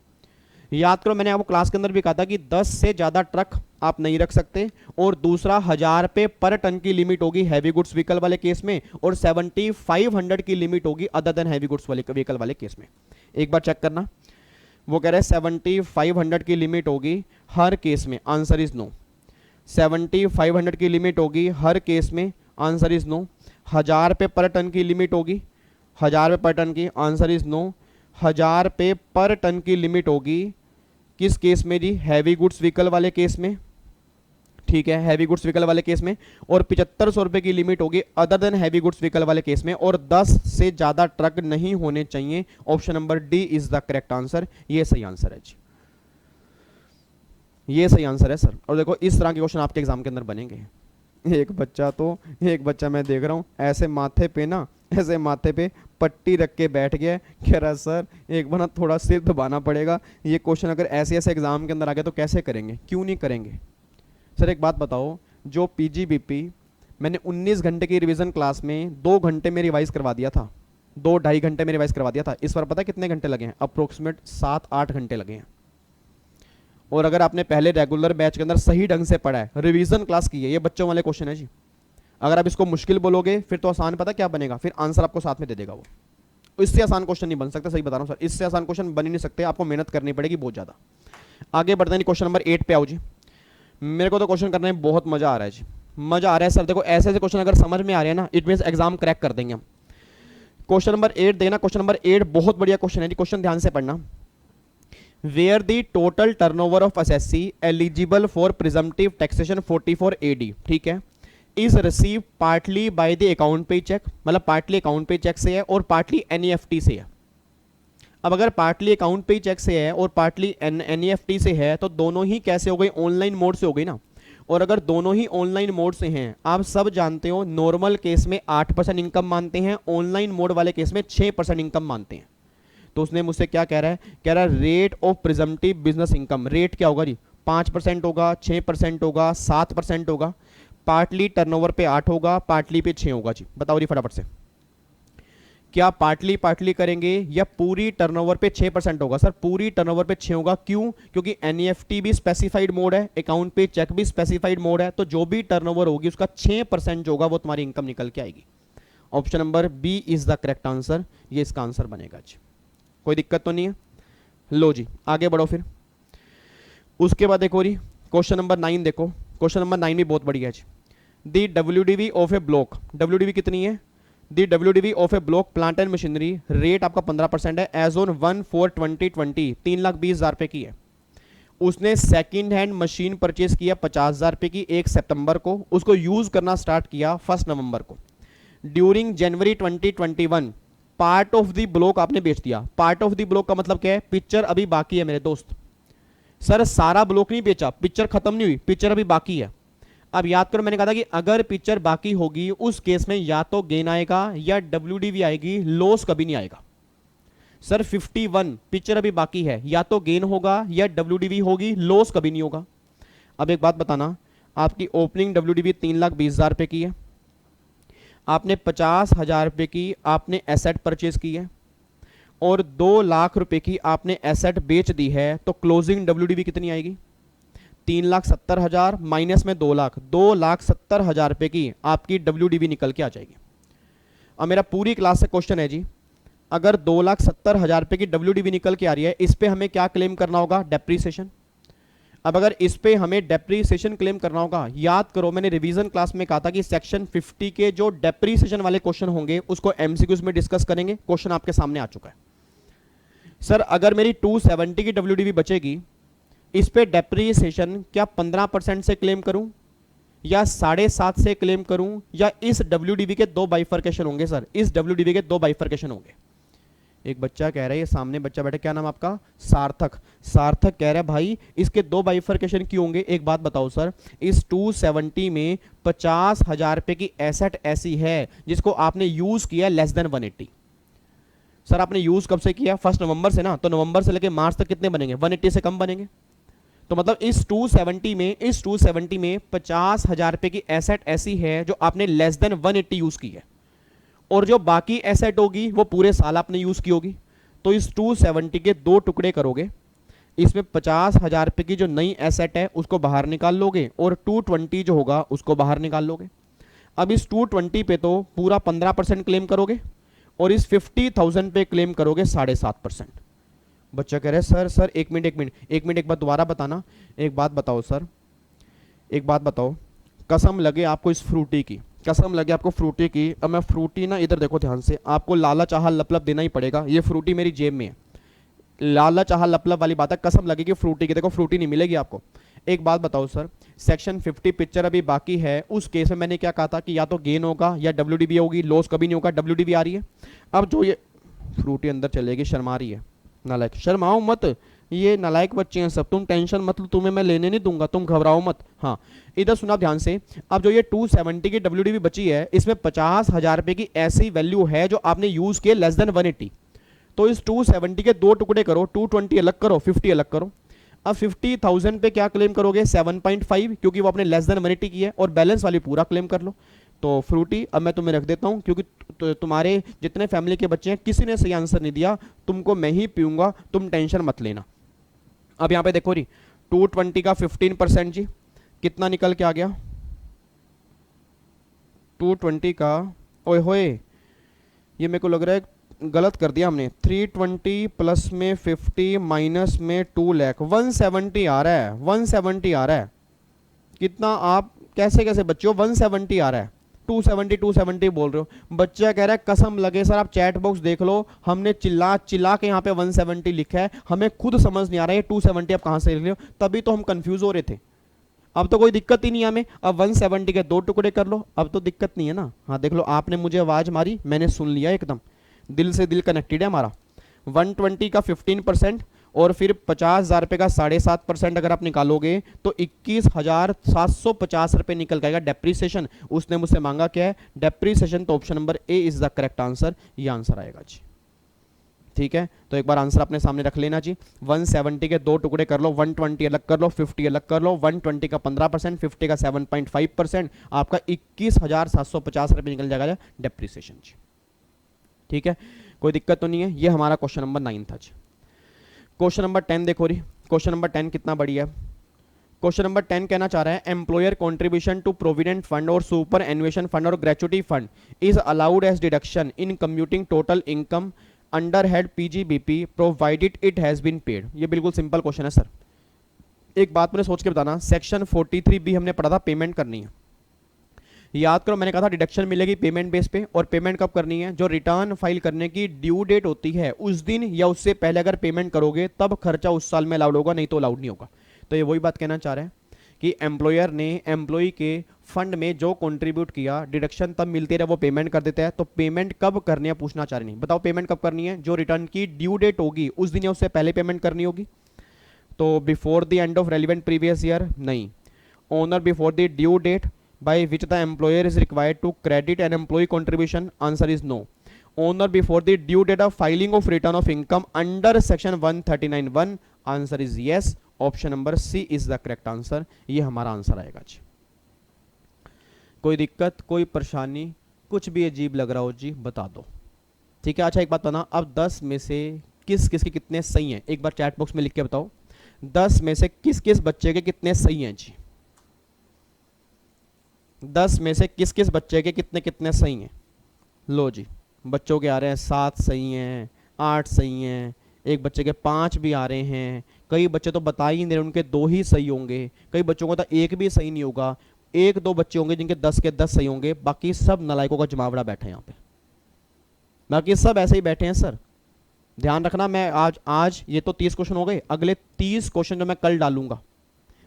याद करो मैंने आपको क्लास के अंदर भी कहा था कि 10 से ज़्यादा ट्रक आप नहीं रख सकते, और दूसरा 1000 रुपये पर टन की लिमिट होगी हैवी गुड्स व्हीकल वाले केस में, और 7500 की लिमिट होगी अदर देन हैवी गुड्स वाले व्हीकल वाले केस में। एक बार चेक करना, वो कह रहे हैं 7500 की लिमिट होगी हर केस में, आंसर इज नो। 7500 की लिमिट होगी हर केस में, आंसर इज नो। 1000 रुपये पर टन की लिमिट होगी, 1000 रुपये पर टन की, आंसर इज नो। 1000 रुपये पर टन की लिमिट होगी किस केस में जी? हैवी गुड्स व्हीकल वाले केस में, ठीक है, हैवी गुड्स व्हीकल वाले केस में। और 7500 रुपये की लिमिट होगी other than heavy goods vehicle वाले केस में, और 10 से ज़्यादा ट्रक नहीं होने चाहिए। Option number D is the correct answer. ये सही आंसर है जी, ये सही आंसर है सर। और देखो इस तरह के क्वेश्चन आपके एग्जाम के अंदर बनेंगे। एक बच्चा मैं देख रहा हूँ ऐसे माथे पे ना, ऐसे माथे पे पट्टी रख के बैठ गया, कह रहा सर एक बार ना थोड़ा सिर दबाना पड़ेगा, ये क्वेश्चन अगर ऐसे ऐसे एग्जाम के अंदर आ गया तो कैसे करेंगे? क्यों नहीं करेंगे सर? एक बात बताओ, जो पीजीबीपी मैंने 19 घंटे की रिवीजन क्लास में 2 घंटे में रिवाइज करवा दिया था, 2-2.5 घंटे में रिवाइज करवा दिया था, इस बार पता कितने घंटे लगे हैं? अप्रोक्सीमेट 7-8 घंटे लगे हैं। और अगर आपने पहले रेगुलर बैच के अंदर सही ढंग से पढ़ा है, रिवीजन क्लास की है, ये बच्चों वाले क्वेश्चन है जी। अगर आप इसको मुश्किल बोलोगे फिर तो आसान, पता क्या बनेगा? फिर आंसर आपको साथ में दे देगा वो। इससे आसान क्वेश्चन नहीं बन सकता, सही बता रहा हूं सर, इससे आसान क्वेश्चन बन ही नहीं सकते, आपको मेहनत करनी पड़ेगी बहुत ज्यादा। आगे बढ़ते हैं, क्वेश्चन नंबर 8 पे आओ जी। मेरे को तो क्वेश्चन करने में बहुत मजा आ रहा है जी, मजा आ रहा है सर। देखो ऐसे ऐसे क्वेश्चन अगर समझ में आ रहे हैं ना, इट मींस एग्जाम क्रैक कर देंगे हम। क्वेश्चन नंबर 8 देना, क्वेश्चन नंबर 8 बहुत बढ़िया क्वेश्चन है जी, क्वेश्चन ध्यान से पढ़ना। Where the total turnover of assessee eligible for presumptive taxation 44 AD, ठीक है, is receive partly by the account pay cheque, मतलब पार्टली अकाउंट पे चेक से है और पार्टली एनईएफटी से है। अब अगर पार्टली अकाउंट पे चेक से है और पार्टली एनईएफटी से है तो दोनों ही कैसे हो गई? ऑनलाइन मोड से हो गई ना। और अगर दोनों ही ऑनलाइन मोड से हैं, आप सब जानते हो नॉर्मल केस में 8% इनकम मानते हैं, ऑनलाइन मोड वाले केस में 6% इनकम मानते हैं। तो उसने मुझसे क्या कह रहा है? कह रहा है rate of presumptive business income, rate क्या होगा जी? 5% होगा, 6% होगा, 7% होगा, पार्टली टर्नओवर पे 8 होगा, पार्टली पे 6 होगा जी। बताओ जी फटाफट से, क्या पार्टली पार्टली करेंगे या पूरी टर्नओवर पे 6% होगा? सर पूरी टर्नओवर पे 6 होगा, क्यों? क्योंकि एनईएफटी भी स्पेसिफाइड मोड है, अकाउंट पे चेक भी स्पेसिफाइड मोड है, तो जो भी टर्नओवर होगी उसका 6% जो होगा वो तुम्हारी इनकम निकल के आएगी। Option number B is the correct answer, ये इसका आंसर बनेगा जी। कोई दिक्कत तो नहीं है? लो जी आगे बढ़ो फिर। उसके बाद देखो जी क्वेश्चन नंबर 9 देखो, क्वेश्चन नंबर 9 भी बहुत बढ़िया है जी। The WDV of a block, WDV कितनी है? The WDV of a block plant and machinery, rate आपका 15% है, एज ऑन 1/4/2020 3,20,000 रुपए की है। उसने सेकंड हैंड मशीन परचेज किया 50,000 रुपए की 1 सितंबर को, उसको यूज करना स्टार्ट किया 1 नवंबर को। During January 2021 part of the block आपने बेच दिया। पार्ट ऑफ द ब्लॉक का मतलब क्या है? पिक्चर अभी बाकी है मेरे दोस्त। सर सारा ब्लॉक नहीं बेचा, पिक्चर खत्म नहीं हुई, पिक्चर अभी बाकी है। अब याद करो मैंने कहा था कि अगर पिक्चर बाकी होगी उस केस में या तो गेन आएगा या डब्ल्यूडीवी आएगी, लॉस कभी नहीं आएगा। सर 51 पिक्चर अभी बाकी है, या तो गेन होगा या डब्ल्यूडीवी होगी, लॉस कभी नहीं होगा। अब एक बात बताना, आपकी ओपनिंग डब्ल्यूडीवी 3,20,000 रुपए की है, आपने 50,000 रुपए की आपने एसेट परचेज की है और 2 लाख रुपए की आपने एसेट बेच दी है, तो क्लोजिंग डब्ल्यूडीवी कितनी आएगी? 3,70,000 माइनस में 2 लाख, 2,70,000 रुपए की आपकी डब्ल्यूडीवी निकल के आ जाएगी। अब मेरा पूरी क्लास से क्वेश्चन है जी, अगर 2,70,000 रुपए की डब्ल्यूडीवी निकल के आ रही है, इस पे हमें क्या क्लेम करना होगा? डेप्रीसिएशन। अब अगर इस पे हमें डेप्रीसिएशन क्लेम करना होगा, याद करो मैंने रिवीजन क्लास में कहा था कि सेक्शन 50 के जो डेप्रीसिएशन वाले क्वेश्चन होंगे उसको एमसीक्यूज में डिस्कस करेंगे। क्वेश्चन आपके सामने आ चुका है। सर अगर मेरी 270 की डब्ल्यूडीवी बचेगी, इस पे डेप्रीसिएशन क्या 15% से क्लेम करूं या 7.5 से क्लेम करूं, या इस डब्ल्यूडीवी के दो बाइफर्केशन होंगे? सर इस डब्ल्यूडीवी के दो बाइफर्केशन होंगे। एक बच्चा कह रहा है, ये सामने बच्चा बैठा, क्या नाम आपका? सार्थक। सार्थक कह रहा है भाई इसके दो बाइफर्केशन क्यों होंगे? एक बात बताओ सर, इस 270 में 50,000 रुपए की एसेट ऐसी है जिसको आपने यूज किया लेस देन 180। सर आपने यूज कब से किया? 1 नवंबर से ना, तो नवंबर से लेकर मार्च तक कितने बनेंगे? 180 से कम बनेंगे। तो मतलब इस 270 में 50,000 रुपए की एसेट ऐसी है जो आपने लेस देन 180 यूज की है, और जो बाकी एसेट होगी वो पूरे साल आपने यूज की होगी। तो इस 270 के दो टुकड़े करोगे, इसमें 50,000 रुपए की जो नई एसेट है उसको बाहर निकाल लोगे, और 220 जो होगा उसको बाहर निकाल लोगे। अब इस 220 पे तो पूरा 15% क्लेम करोगे, और इस 50,000 पे क्लेम करोगे 7.5%। बच्चा कह रहे हैं सर एक मिनट एक बात दोबारा बताना। एक बात बताओ सर, एक बात बताओ, कसम लगे आपको इस फ्रूटी की, कसम लगे आपको फ्रूटी की। अब मैं फ्रूटी ना, इधर देखो ध्यान से, आपको लाला चाहा लपलप देना ही पड़ेगा। ये फ्रूटी मेरी जेब में है, लाला चाहा लपलप वाली बात है, कसम लगेगी फ्रूटी की। देखो फ्रूटी नहीं मिलेगी आपको। एक बात बताओ सर, सेक्शन 50 पिक्चर अभी बाकी है, उस केस में मैंने क्या कहा था कि या तो गेन होगा या डब्ल्यूडीवी होगी, लॉस कभी नहीं होगा, डब्ल्यूडीवी आ रही है। अब जो ये फ्रूटी अंदर चलेगी, शर्मा रही है, नालायक, शर्माओ मत, ये नालायक बच्चे हैं सब, तुम टेंशन मत लो, तुम्हें मैं लेने नहीं दूंगा, तुम घबराओ मत। हाँ इधर सुना ध्यान से। अब जो ये 270 की डब्ल्यूडीवी बची है, इसमें 50,000 रुपए की ऐसी वैल्यू है जो आपने यूज किए लेस देन 180। तो इस 270 के दो टुकड़े करो, 220 अलग करो, 50 अलग करो। अब 50,000 पे क्या क्लेम करोगे? 7.5, क्योंकि वो आपने लेस देन 180 की है, और बैलेंस वाली पूरा क्लेम कर लो। तो फ्रूटी अब मैं तुम्हें रख देता हूं, क्योंकि तुम्हारे जितने फैमिली के बच्चे हैं किसी ने सही आंसर नहीं दिया, तुमको मैं ही पीऊंगा, तुम टेंशन मत लेना। अब यहां पे देखो री, 220 का 15% जी, कितना निकल के आ गया? 220 का, ओए होए, ये मेरे को लग रहा है गलत कर दिया हमने। 320 प्लस में 50 माइनस में 2 लाख, 170 आ रहा है, 170 आ रहा है। कितना? आप कैसे कैसे बच्चे हो, 170 आ रहा है, 270 बोल रहे हो। बच्चा कह रहा है कसम लगे सर, आप चैट बॉक्स देख लो, हमने चिल्ला चिल्ला के यहाँ पे 170 लिखा है, हमें खुद समझ नहीं आ रहा है 270 आप कहाँ से लिख रहे हो, तभी तो हम कंफ्यूज हो रहे थे। अब तो कोई दिक्कत ही नहीं है हमें। अब 170 के दो टुकड़े कर लो, अब तो दिक्कत नहीं है ना। हाँ देख लो, आपने मुझे आवाज मारी, मैंने सुन लिया, एकदम दिल से दिल कनेक्टेड है हमारा। 120 का 15% और फिर 50,000 रुपये का 7.5% अगर आप निकालोगे तो 21,750 रुपये निकल जाएगा डेप्रीसिएशन। उसने मुझसे मांगा क्या है? डेप्रीसिएशन। तो option number A is the correct answer, ये आंसर आएगा जी। ठीक है, तो एक बार आंसर अपने सामने रख लेना जी। 170 के दो टुकड़े कर लो, 120 अलग कर लो, 50 अलग कर लो। 120 का 15%, 50 का 7.5%, आपका 21,750 रुपये निकल जाएगा डेप्रीसिएशन जी। ठीक है, कोई दिक्कत तो नहीं है। ये हमारा क्वेश्चन नंबर 9 था जी। क्वेश्चन नंबर 10 देखो री, क्वेश्चन नंबर 10 कितना बढ़िया है। क्वेश्चन नंबर 10 कहना चाह रहा है, employer contribution to provident fund और सुपर एनुएशन फंड और gratuity fund is allowed as deduction in computing total income under head PGBP provided it has been paid. ये बिल्कुल सिंपल क्वेश्चन है सर। एक बात मैंने सोच के बताना, सेक्शन 43B हमने पढ़ा था, पेमेंट करनी है। याद करो मैंने कहा था डिडक्शन मिलेगी पेमेंट बेस पे, और पेमेंट कब करनी है? जो रिटर्न फाइल करने की ड्यू डेट होती है उस दिन या उससे पहले अगर पेमेंट करोगे तब खर्चा उस साल में अलाउड होगा, नहीं तो अलाउड नहीं होगा। तो ये वही बात कहना चाह रहे हैं कि एम्प्लॉयर ने एम्प्लॉय के फंड में जो कंट्रीब्यूट किया, डिडक्शन तब मिलती है वो पेमेंट कर देता है। तो पेमेंट कब करनी है पूछना चाह रहे नहीं, बताओ पेमेंट कब करनी है? जो रिटर्न की ड्यू डेट होगी उस दिन या उससे पहले पेमेंट करनी होगी। तो before the end of relevant previous year नहीं, ओनर before the due date by which the employer is required to credit an employee contribution, answer is no. Owner before the due date of filing of return of income under section 139(1), answer is yes. Option number C is the correct answer, ये हमारा answer आएगा जी। कोई दिक्कत, कोई परेशानी, कुछ भी अजीब लग रहा हो जी बता दो। ठीक है, अच्छा एक बात बताना, अब 10 में से किस किस के कितने सही हैं, एक बार चैट बॉक्स में लिख के बताओ। 10 में से किस किस बच्चे के कितने सही हैं जी? 10 में से किस किस बच्चे के कितने कितने सही हैं? लो जी, बच्चों के आ रहे हैं 7 सही हैं, 8 सही हैं, एक बच्चे के 5 भी आ रहे हैं, कई बच्चे तो बता ही नहीं रहे, उनके 2 ही सही होंगे, कई बच्चों को तो एक भी सही नहीं होगा, 1-2 बच्चे होंगे जिनके 10 के 10 सही होंगे, बाकी सब नालायकों का जमावड़ा बैठे हैं यहाँ पे, बाकी सब ऐसे ही बैठे हैं सर। ध्यान रखना, मैं आज ये तो 30 क्वेश्चन हो गए, अगले 30 क्वेश्चन जो मैं कल डालूंगा,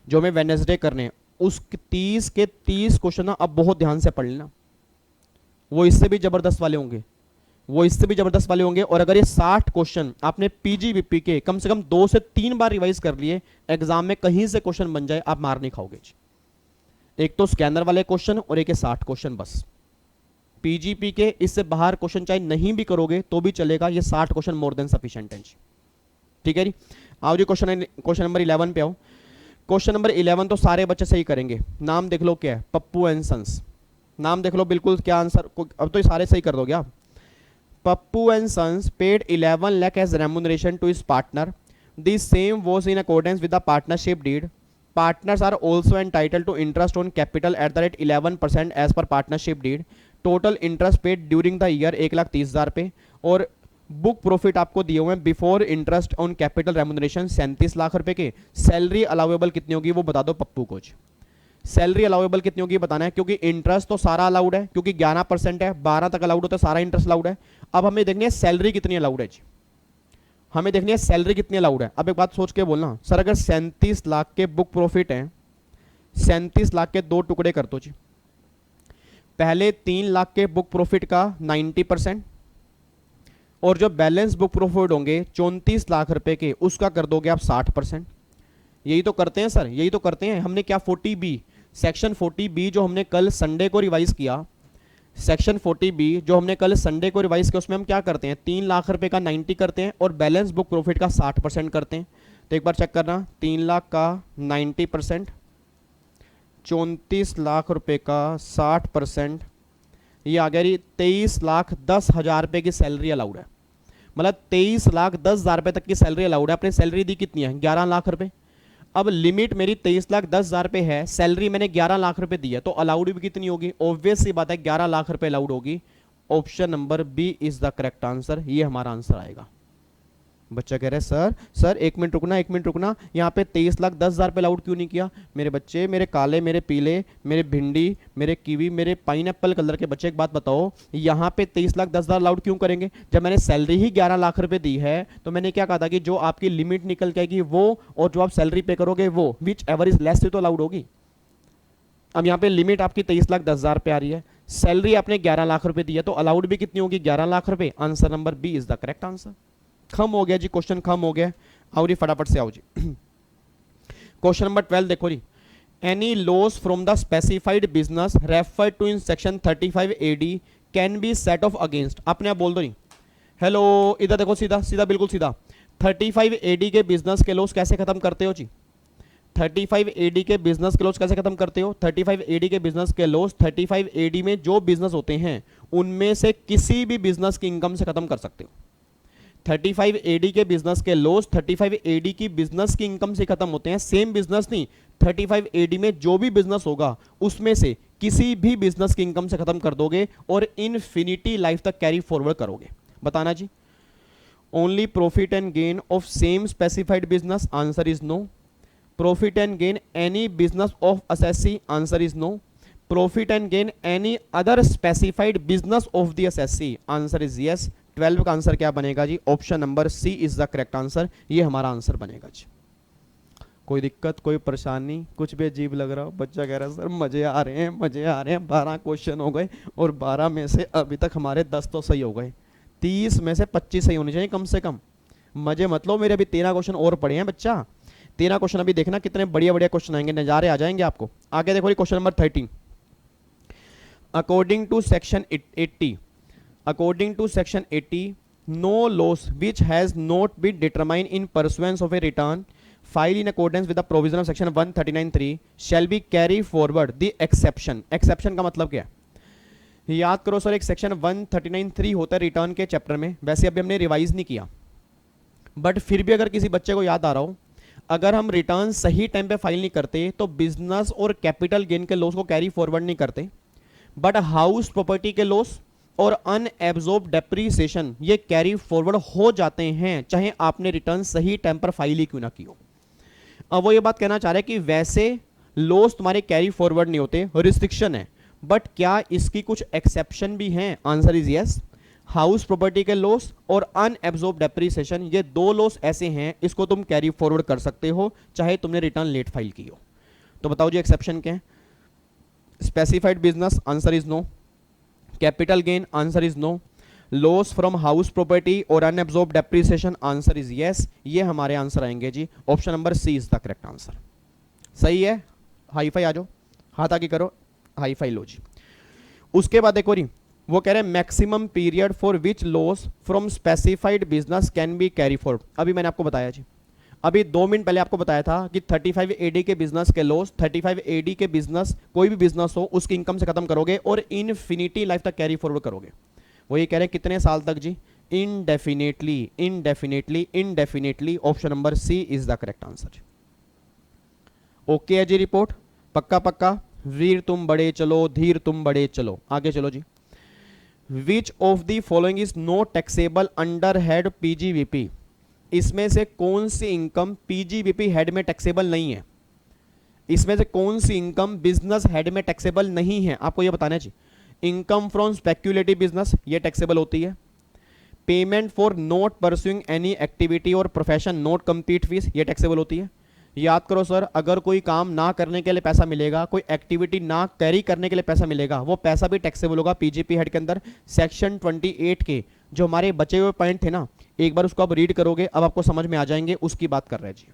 जो मैं वेडनेसडे करने हैं, उस 30 के 30 क्वेश्चन ना अब बहुत ध्यान से पढ़ लेना, वो इससे भी जबरदस्त वाले होंगे, वो इससे भी जबरदस्त वाले होंगे। और अगर ये 60 क्वेश्चन आपने पीजीबीपी के कम से कम 2 से 3 बार रिवाइज कर लिए, एग्जाम में कहीं से क्वेश्चन बन जाए, आप मार नहीं खाओगे। एक तो स्कैनर वाले क्वेश्चन और एक 60 क्वेश्चन, बस पीजीपी के इससे बाहर क्वेश्चन चाहे नहीं भी करोगे तो भी चलेगा, ये 60 क्वेश्चन मोर देन सफिशिएंट है। ठीक है जी, आओ जी क्वेश्चन नंबर 11 पे आओ। क्वेश्चन नंबर 11 तो सारे बच्चे सही करेंगे। नाम देख लो क्या है, पप्पू एंड सन्स, नाम देख लो बिल्कुल क्या आंसर, अब तो ये सारे सही कर दोगे आप। Pappu and sons paid 11 lakh as remuneration to his partner. The same was in accordance with the partnership deed. Partners are also entitled to interest on capital at the rate 11% as per partnership deed. Total interest paid during the year 1,30,000 पे, और book profit आपको दिए हुए हैं before interest on capital remuneration 37 lakh रुपए के। Salary allowable कितनी होगी वो बता दो पप्पू को। सैलरी अलाउेबल कितनी होगी बताना है, क्योंकि इंटरेस्ट तो सारा अलाउड है, क्योंकि 11% है, 12 तक अलाउड होता है, सारा इंटरेस्ट अलाउड है। अब हमें देखनी है सैलरी कितनी अलाउड है जी, हमें देखनी है सैलरी कितनी अलाउड है। अब एक बात सोच के बोलना सर, अगर 37 लाख के बुक प्रॉफिट हैं, 37 लाख के 2 टुकड़े कर दो जी, पहले 3 लाख के बुक प्रॉफिट का 90%, और जो बैलेंस बुक प्रॉफिट होंगे 34 लाख रुपए के, उसका कर दोगे आप 60%। यही तो करते हैं सर, यही तो करते हैं। हमने क्या 40B, सेक्शन 40B जो हमने कल संडे को रिवाइज किया, सेक्शन 40B जो हमने कल संडे को रिवाइज किया, उसमें हम क्या करते हैं, 3 लाख रुपए का 90 करते हैं और बैलेंस बुक प्रॉफिट का 60% करते हैं। तो एक बार चेक करना, 3 लाख का 90%, 34 लाख रुपए का 60%, ये आ गया जी 23,10,000 रुपए की सैलरी अलाउड है। मतलब 23,10,000 रुपए तक की सैलरी अलाउड है। अपनी सैलरी दी कितनी है, 11 लाख रुपए। अब लिमिट मेरी 23,10,000 रुपए है, सैलरी मैंने 11 लाख रुपए दी है, तो अलाउड भी कितनी होगी, ऑब्वियस सी बात है 11 लाख रुपए अलाउड होगी। Option number B is the correct answer, ये हमारा आंसर आएगा। बच्चा कह रहे हैं सर 1 मिनट रुकना, 1 मिनट रुकना, यहाँ पे 23,10,000 रुपए अलाउड क्यों नहीं किया। मेरे बच्चे, मेरे काले, मेरे पीले, मेरे भिंडी, मेरे कीवी, मेरे पाइनएप्पल कलर के बच्चे, एक बात बताओ, यहाँ पे 23,10,000 अलाउड क्यों करेंगे। जब मैंने सैलरी ही 11 लाख रुपए दी है, तो मैंने क्या कहा था कि जो आपकी लिमिट निकल के आएगी वो, और जो आप सैलरी पे करोगे वो, विच एवर इज लेस तो अलाउड होगी। अब यहाँ पे लिमिट आपकी 23,10,000 पे आ रही है, सैलरी आपने 11 लाख रुपए दी है, तो अलाउड भी कितनी होगी, 11 लाख रुपए। Answer number B is the correct answer. खम हो गया जी, क्वेश्चन खम हो गया। आओ जी फटाफट से आओ जी। क्वेश्चन नंबर 12 देखो जी, any loss from the specified business refer to in section 35 AD can be set off against. अपने आप बोल दो जी, हेलो इधर देखो, सीधा सीधा बिल्कुल सीधा। 35 AD के बिजनेस के लॉस कैसे खत्म करते हो जी, 35 AD के बिजनेस के लॉस कैसे खत्म करते हो। 35 AD के बिजनेस के लॉस 35 AD में जो बिजनेस होते हैं उनमें से किसी भी बिजनेस की इनकम से खत्म कर सकते हो। 35 AD के बिजनेस के लॉस 35 AD की बिजनेस की इनकम से खत्म होते हैं। सेम बिजनेस नहीं, 35 AD में जो भी बिजनेस होगा उसमें से किसी भी बिजनेस की इनकम से खत्म कर दोगे और इनफिनिटी लाइफ तक कैरी फॉरवर्ड करोगे। बताना जी, only profit and gain of same specified business, answer is no. Profit and gain any business of assessee, answer is no. Profit and gain any other specified business of the assessee, answer is yes. 12 का answer क्या बनेगा जी, option number C is the correct answer, ये हमारा answer बनेगा जी। कोई दिक्कत, कोई परेशानी, कुछ भी अजीब लग रहा हो। बच्चा कह रहा है सर मजे आ रहे हैं, मजे आ रहे हैं, 12 क्वेश्चन हो गए और 12 में से अभी तक हमारे 10 तो सही हो गए, 30 में से 25 सही होने चाहिए कम से कम। मजे मत लो, मेरे अभी 13 क्वेश्चन और पड़े हैं बच्चा, 13 क्वेश्चन अभी देखना कितने बढ़िया बढ़िया क्वेश्चन आएंगे, नजारे आ जाएंगे आपको। आगे देखो question number 13, according to section 80, according to section 80 no loss which has not been determined in pursuance of a return filed in accordance with the provision of section 139(3) shall be carry forward the exception। exception का मतलब क्या है, याद करो sir, एक section 139(3) होता है return के चैप्टर में। वैसे अभी हमने रिवाइज नहीं किया, बट फिर भी अगर किसी बच्चे को याद आ रहा हो, अगर हम रिटर्न सही टाइम पे फाइल नहीं करते तो बिजनेस और कैपिटल गेन के लॉस को कैरी फॉरवर्ड नहीं करते, बट हाउस प्रॉपर्टी के लॉस और अनएब्जॉर्ब डेप्रीसिएशन ये कैरी फॉरवर्ड हो जाते हैं चाहे आपने रिटर्न सही टाइम पर फाइल ही क्यों ना की हो। अब वो ये बात कहना चाह रहे हैं कि वैसे लॉस तुम्हारे कैरी फॉरवर्ड नहीं होते, रिस्ट्रिक्शन है, बट क्या इसकी कुछ एक्सेप्शन भी हैं? Answer is yes. House property के लॉस और अनएब्जॉर्ब डेप्रीसिएशन ये दो लॉस ऐसे हैं, इसको तुम कैरी फॉरवर्ड कर सकते हो चाहे तुमने रिटर्न लेट फाइल की हो। तो बताओ जी एक्सेप्शन क्या है? Specified business, answer is no. Capital gain, answer is no. Loss from house property और unabsorbed depreciation, answer is yes. ये हमारे आंसर आएंगे जी, option number C is the correct answer. सही है, हाई फाई आ जाओ, हाथ आगे करो, हाई फाई लो जी। उसके बाद देखो जी, वो कह रहे हैं maximum period for which loss from specified business can be carry forward. अभी मैंने आपको बताया जी, अभी 2 मिनट पहले आपको बताया था कि 35 एडी के बिजनेस के लॉस, 35 एडी के बिजनेस कोई भी बिजनेस हो उसकी इनकम से खत्म करोगे और इनफिनिटी लाइफ तक कैरी फॉरवर्ड करोगे। वो ये कह रहे हैं कितने साल तक जी? Indefinitely, indefinitely, indefinitely. Option number C is the correct answer. Okay है जी रिपोर्ट, पक्का पक्का। वीर तुम बड़े चलो, धीर तुम बड़े चलो, आगे चलो जी। Which of the following is not taxable under head PGBP? इसमें से कौन सी इनकम पीजीवीपी हेड में टैक्सेबल नहीं है? इसमें से कौन सी इनकम बिजनेस हेड में टैक्सेबल नहीं है? आपको यह बताना चाहिए। इनकम फ्रॉम स्पेक्यूलेटिव बिजनेस ये टैक्सेबल होती है। Payment for not pursuing any activity और प्रोफेशन नॉट कंप्लीट फीस ये टैक्सेबल होती है। याद करो सर, अगर कोई काम ना करने के लिए पैसा मिलेगा, कोई एक्टिविटी ना कैरी करने के लिए पैसा मिलेगा, वो पैसा भी टैक्सेबल होगा पीजीपी हेड के अंदर। सेक्शन 28 के जो हमारे बचे हुए पॉइंट थे ना, एक बार उसको आप रीड करोगे, अब आपको समझ में आ जाएंगे, उसकी बात कर रहे हैं जी।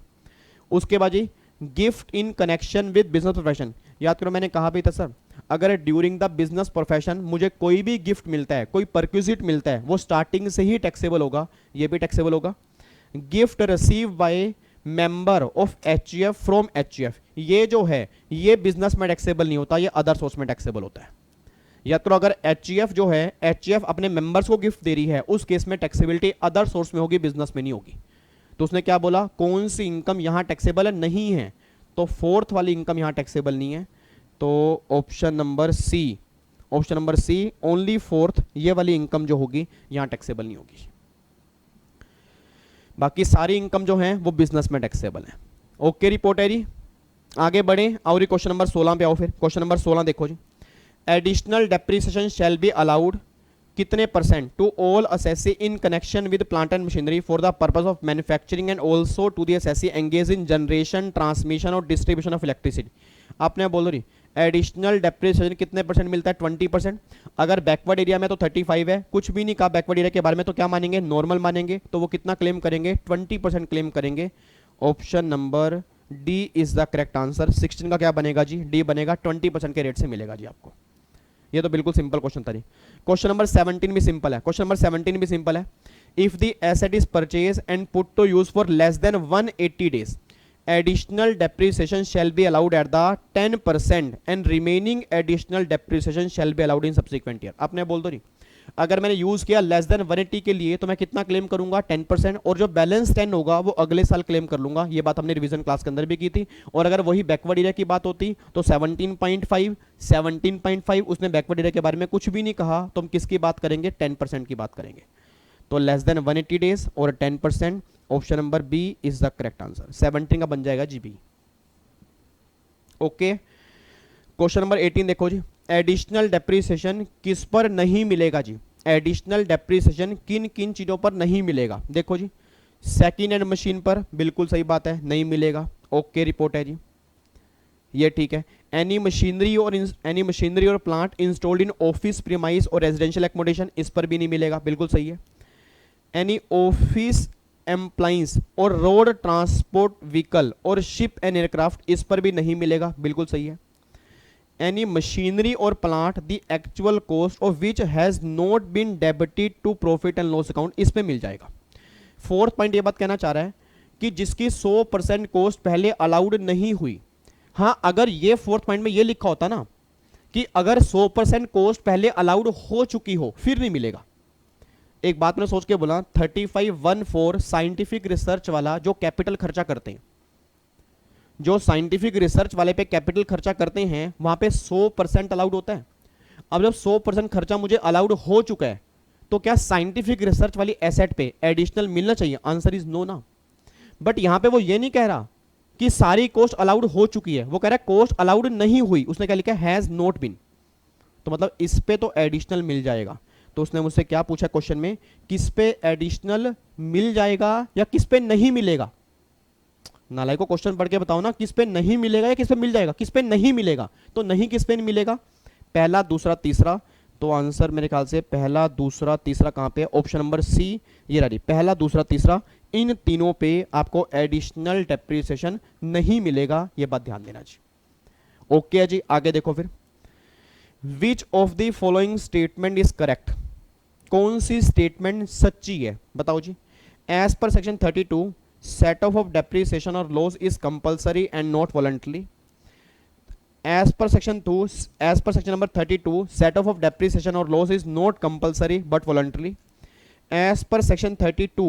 उसके बाद जी gift in connection with business profession. याद करो मैंने कहा भी था सर, अगर ड्यूरिंग द बिजनेस प्रोफेशन मुझे कोई भी गिफ्ट मिलता है, कोई परक्विजिट मिलता है, वो स्टार्टिंग से ही टैक्सेबल होगा, ये भी टैक्सेबल होगा। Gift receive by member of HUF from HUF, ये जो है ये बिजनेस में टैक्सेबल नहीं होता, ये अदर सोर्स में टैक्सेबल होता है। या तो अगर एचईएफ जो है, एचईएफ अपने मेंबर्स को गिफ्ट दे रही है, उस केस में टैक्सेबिलिटी अदर सोर्स में होगी, बिजनेस में नहीं होगी। तो उसने क्या बोला, कौन सी इनकम यहां टैक्सेबल नहीं है? तो फोर्थ वाली इनकम यहां टैक्सेबल नहीं है। तो option number C, option number C only fourth, ये वाली इनकम जो होगी यहां टैक्सेबल नहीं होगी। बाकी सारी इनकम जो है वो बिजनेस में टैक्सेबल है। ओके रिपोर्ट है जी, आगे बढ़े और क्वेश्चन नंबर 16 पे आओ। फिर क्वेश्चन नंबर 16 देखो जी, additional depreciation shall be allowed कितने percent to all assessee in connection with plant and machinery for the purpose of manufacturing and also to the assessee engage in generation, transmission और distribution of electricity. आपने बोलो रही additional depreciation कितने percent मिलता है? 20%। अगर backward area में तो 35 है, कुछ भी नहीं कहा बैकवर्ड एरिया के बारे में, तो क्या मानेंगे? नॉर्मल मानेंगे। तो वो कितना क्लेम करेंगे? 20% क्लेम करेंगे। Option number D is the correct answer. 16 का क्या बनेगा जी? डी बनेगा, 20% के रेट से मिलेगा जी आपको। ये तो बिल्कुल सिंपल क्वेश्चन था जी। क्वेश्चन नंबर 17 भी सिंपल है, क्वेश्चन नंबर 17 भी सिंपल है। If the asset is purchase and put to use for less than 180 days, additional depreciation shall be allowed at the 10% and remaining additional depreciation shall be allowed in subsequent year। आपने बोल दो नहीं, अगर मैंने use किया less than 180 के लिए तो मैं कितना क्लेम करूंगा? 10%, और जो बैलेंस 10 होगा वो अगले साल क्लेम कर लूंगा। ये बात हमने रिवीजन क्लास के अंदर भी की थी। और अगर वही बैकवर्ड एरिया की बात होती तो 17.5 उसने बैकवर्ड एरिया के बारे में कुछ भी नहीं कहा, तो हम किसकी बात करेंगे? 10% की बात करेंगे। तो लेस देन 180 days और 10%, option number B is the correct answer. 17 का बन जाएगा जी बी। ओके, क्वेश्चन नंबर 18 देखो जी, एडिशनल डेप्रीसिएशन किस पर नहीं मिलेगा जी? एडिशनल डेप्रीसिएशन किन किन चीजों पर नहीं मिलेगा? देखो जी, सेकेंड हैंड मशीन पर, बिल्कुल सही बात है, नहीं मिलेगा। ओके रिपोर्ट है जी, ये ठीक है। एनी मशीनरी और plant installed in office premise और रेजिडेंशियल एकोमोडेशन, इस पर भी नहीं मिलेगा, बिल्कुल सही है। एनी ऑफिस एम्प्लाइंस और रोड ट्रांसपोर्ट व्हीकल और शिप एंड एयरक्राफ्ट, इस पर भी नहीं मिलेगा, बिल्कुल सही है। एनी मशीनरी और plant the actual cost of which has not been debited to profit and loss account, इस पे मिल जाएगा। फोर्थ पॉइंट ये बात कहना चाह रहा है कि जिसकी 100% कॉस्ट पहले अलाउड नहीं हुई। हाँ, अगर ये फोर्थ पॉइंट में ये लिखा होता ना कि अगर 100% कॉस्ट पहले अलाउड हो चुकी हो फिर नहीं मिलेगा। एक बात मैंने सोच के बोला, 3514 साइंटिफिक रिसर्च वाला जो कैपिटल खर्चा करते हैं, जो साइंटिफिक रिसर्च वाले पे कैपिटल खर्चा करते हैं, वहां पे 100% अलाउड होता है। अब जब 100% खर्चा मुझे अलाउड हो चुका है तो क्या साइंटिफिक रिसर्च वाली एसेट पे एडिशनल मिलना चाहिए? आंसर इज नो ना। बट यहां पे वो ये नहीं कह रहा कि सारी कॉस्ट अलाउड हो चुकी है, वो कह रहा है कॉस्ट अलाउड नहीं हुई, उसने क्या लिखा है? Has not been. तो मतलब इस पे तो एडिशनल मिल जाएगा। तो उसने मुझसे क्या पूछा क्वेश्चन में, किस पे एडिशनल मिल जाएगा या किस पे नहीं मिलेगा? नालायक को क्वेश्चन पढ़ के बताओ ना, किस पे नहीं मिलेगा या किस पे मिल जाएगा? किस पे नहीं मिलेगा, तो नहीं किस पे नहीं मिलेगा? पहला, दूसरा, तीसरा। तो आंसर मेरे ख्याल से पहला, दूसरा, तीसरा कहां पे? ऑप्शन नंबर सी, ये रही, पहला, दूसरा, तीसरा, इन तीनों पे आपको एडिशनल डेप्रिसिएशन नहीं मिलेगा, ये बात ध्यान देना जी। ओके है जी, आगे देखो फिर। Which of the following statement is correct? कौन सी स्टेटमेंट सच्ची है, बताओ जी। As per section 32 set off depreciation और loss is compulsory and not voluntary. As per section 2, as per section number 32, set off of depreciation or loss is not compulsory but voluntary. As per section 32,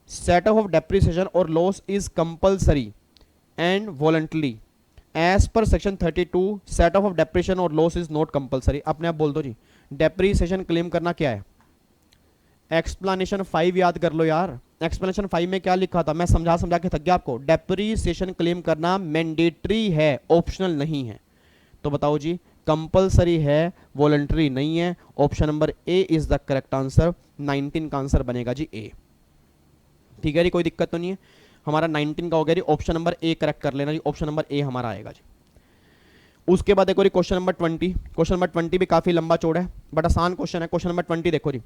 set off of depreciation or loss is compulsory and voluntary. As per section 32, set off of depreciation or loss is not compulsory. अपने आप बोल दो जी, depreciation claim करना क्या है? Explanation 5 याद कर लो यार। एक्सप्लेनेशन 5 में क्या लिखा था? मैं समझा समझा के थक गया आपको। डेप्रीसिएशन क्लेम करना मैंडेटरी है, ऑप्शनल नहीं है। तो बताओ जी, कंपलसरी है, वॉलंटरी नहीं है। Option number A is the correct answer. 19 का आंसर बनेगा जी ए। ठीक है जी, कोई दिक्कत तो नहीं है। हमारा 19 का हो गया जी, ऑप्शन नंबर ए करेक्ट कर लेना जी, ऑप्शन नंबर ए हमारा आएगा जी। उसके बाद देखो जी क्वेश्चन नंबर 20। क्वेश्चन नंबर 20 भी काफी लंबा चौड़ा है बट आसान क्वेश्चन है। क्वेश्चन नंबर 20 देखो जी,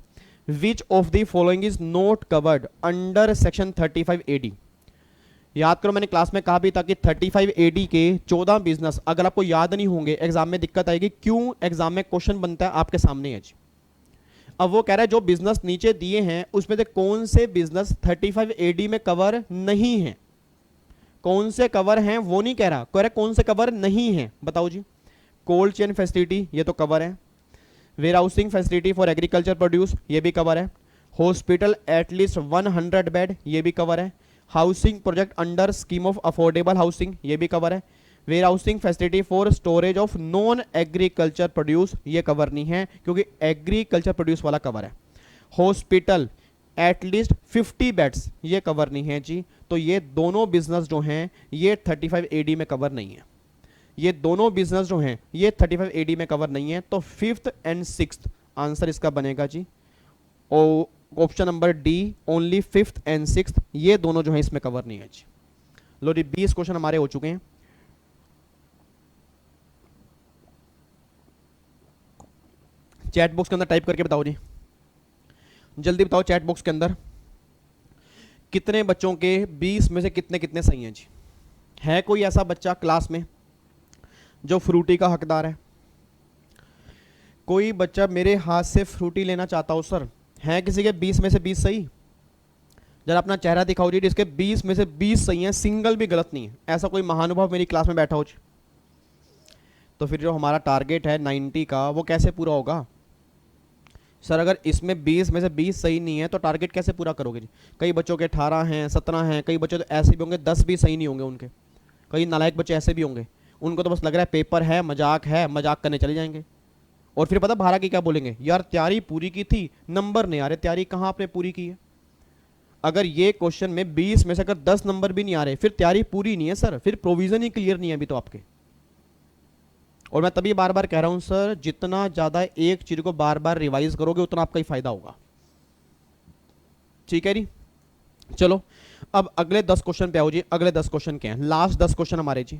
which of the following is not covered under section 35 AD? याद करो, मैंने क्लास में कहा भी था कि 35 एडी के 14 बिजनेस अगर आपको याद नहीं होंगे एग्जाम में दिक्कत आएगी। क्यों? एग्जाम में क्वेश्चन बनता है आपके सामने है जी। अब वो कह रहा है जो बिजनेस नीचे दिए हैं उसमें से कौन से बिजनेस 35 एडी में कवर नहीं है? कौन से कवर हैं वो नहीं कह रहा, कह रहा कौन से कवर नहीं है, बताओ जी। कोल्ड चेन फैसिलिटी, ये तो कवर है। Warehousing facility for agriculture produce, ये भी कवर है। हॉस्पिटल एटलीस्ट 100 बेड, ये भी कवर है। Housing project under scheme of affordable housing, ये भी कवर है। Warehousing facility for storage of non agriculture produce, ये कवर नहीं है क्योंकि एग्रीकल्चर प्रोड्यूस वाला कवर है। हॉस्पिटल एटलीस्ट 50 बेड्स, ये कवर नहीं है जी। तो ये दोनों बिजनेस जो हैं ये 35 एडी में कवर नहीं है। ये दोनों बिजनेस जो हैं ये 35 एडी में कवर नहीं है। तो 5th एंड 6th आंसर इसका बनेगा जी option number D, only 5th and 6th, ये दोनों जो है इसमें कवर नहीं है जी। लो जी, 20 क्वेश्चन हमारे हो चुके हैं। चैट बॉक्स के अंदर टाइप करके बताओ जी, जल्दी बताओ चैट बॉक्स के अंदर कितने बच्चों के 20 में से कितने कितने सही हैं जी। है कोई ऐसा बच्चा क्लास में जो फ्रूटी का हकदार है? कोई बच्चा मेरे हाथ से फ्रूटी लेना चाहता हो सर? है किसी के 20 में से 20 सही? जरा अपना चेहरा दिखाओ जी, जिसके 20 में से 20 सही हैं, सिंगल भी गलत नहीं है। ऐसा कोई महानुभाव मेरी क्लास में बैठा हो जी? तो फिर जो हमारा टारगेट है 90 का वो कैसे पूरा होगा सर? अगर इसमें 20 में से 20 सही नहीं है तो टारगेट कैसे पूरा करोगे जी? कई बच्चों के 18 हैं, 17 हैं, कई बच्चे तो ऐसे भी होंगे 10 भी सही नहीं होंगे उनके। कई नालायक बच्चे ऐसे भी होंगे, उनको तो बस लग रहा है पेपर है, मजाक करने चले जाएंगे। और फिर पता बाहर की क्या बोलेंगे, यार तैयारी पूरी की थी, नंबर नहीं आ रहे। तैयारी कहाँ आपने पूरी की है? अगर ये क्वेश्चन में 20 में से अगर 10 नंबर भी नहीं आ रहे फिर तैयारी पूरी नहीं है सर, फिर प्रोविजन ही क्लियर नहीं है अभी तो आपके। और मैं तभी बार बार कह रहा हूं सर, जितना ज्यादा एक चीज को बार बार रिवाइज करोगे उतना आपका ही फायदा होगा। ठीक है जी, चलो अब अगले 10 क्वेश्चन पे आओ जी। अगले 10 क्वेश्चन क्या है? लास्ट 10 क्वेश्चन हमारे जी।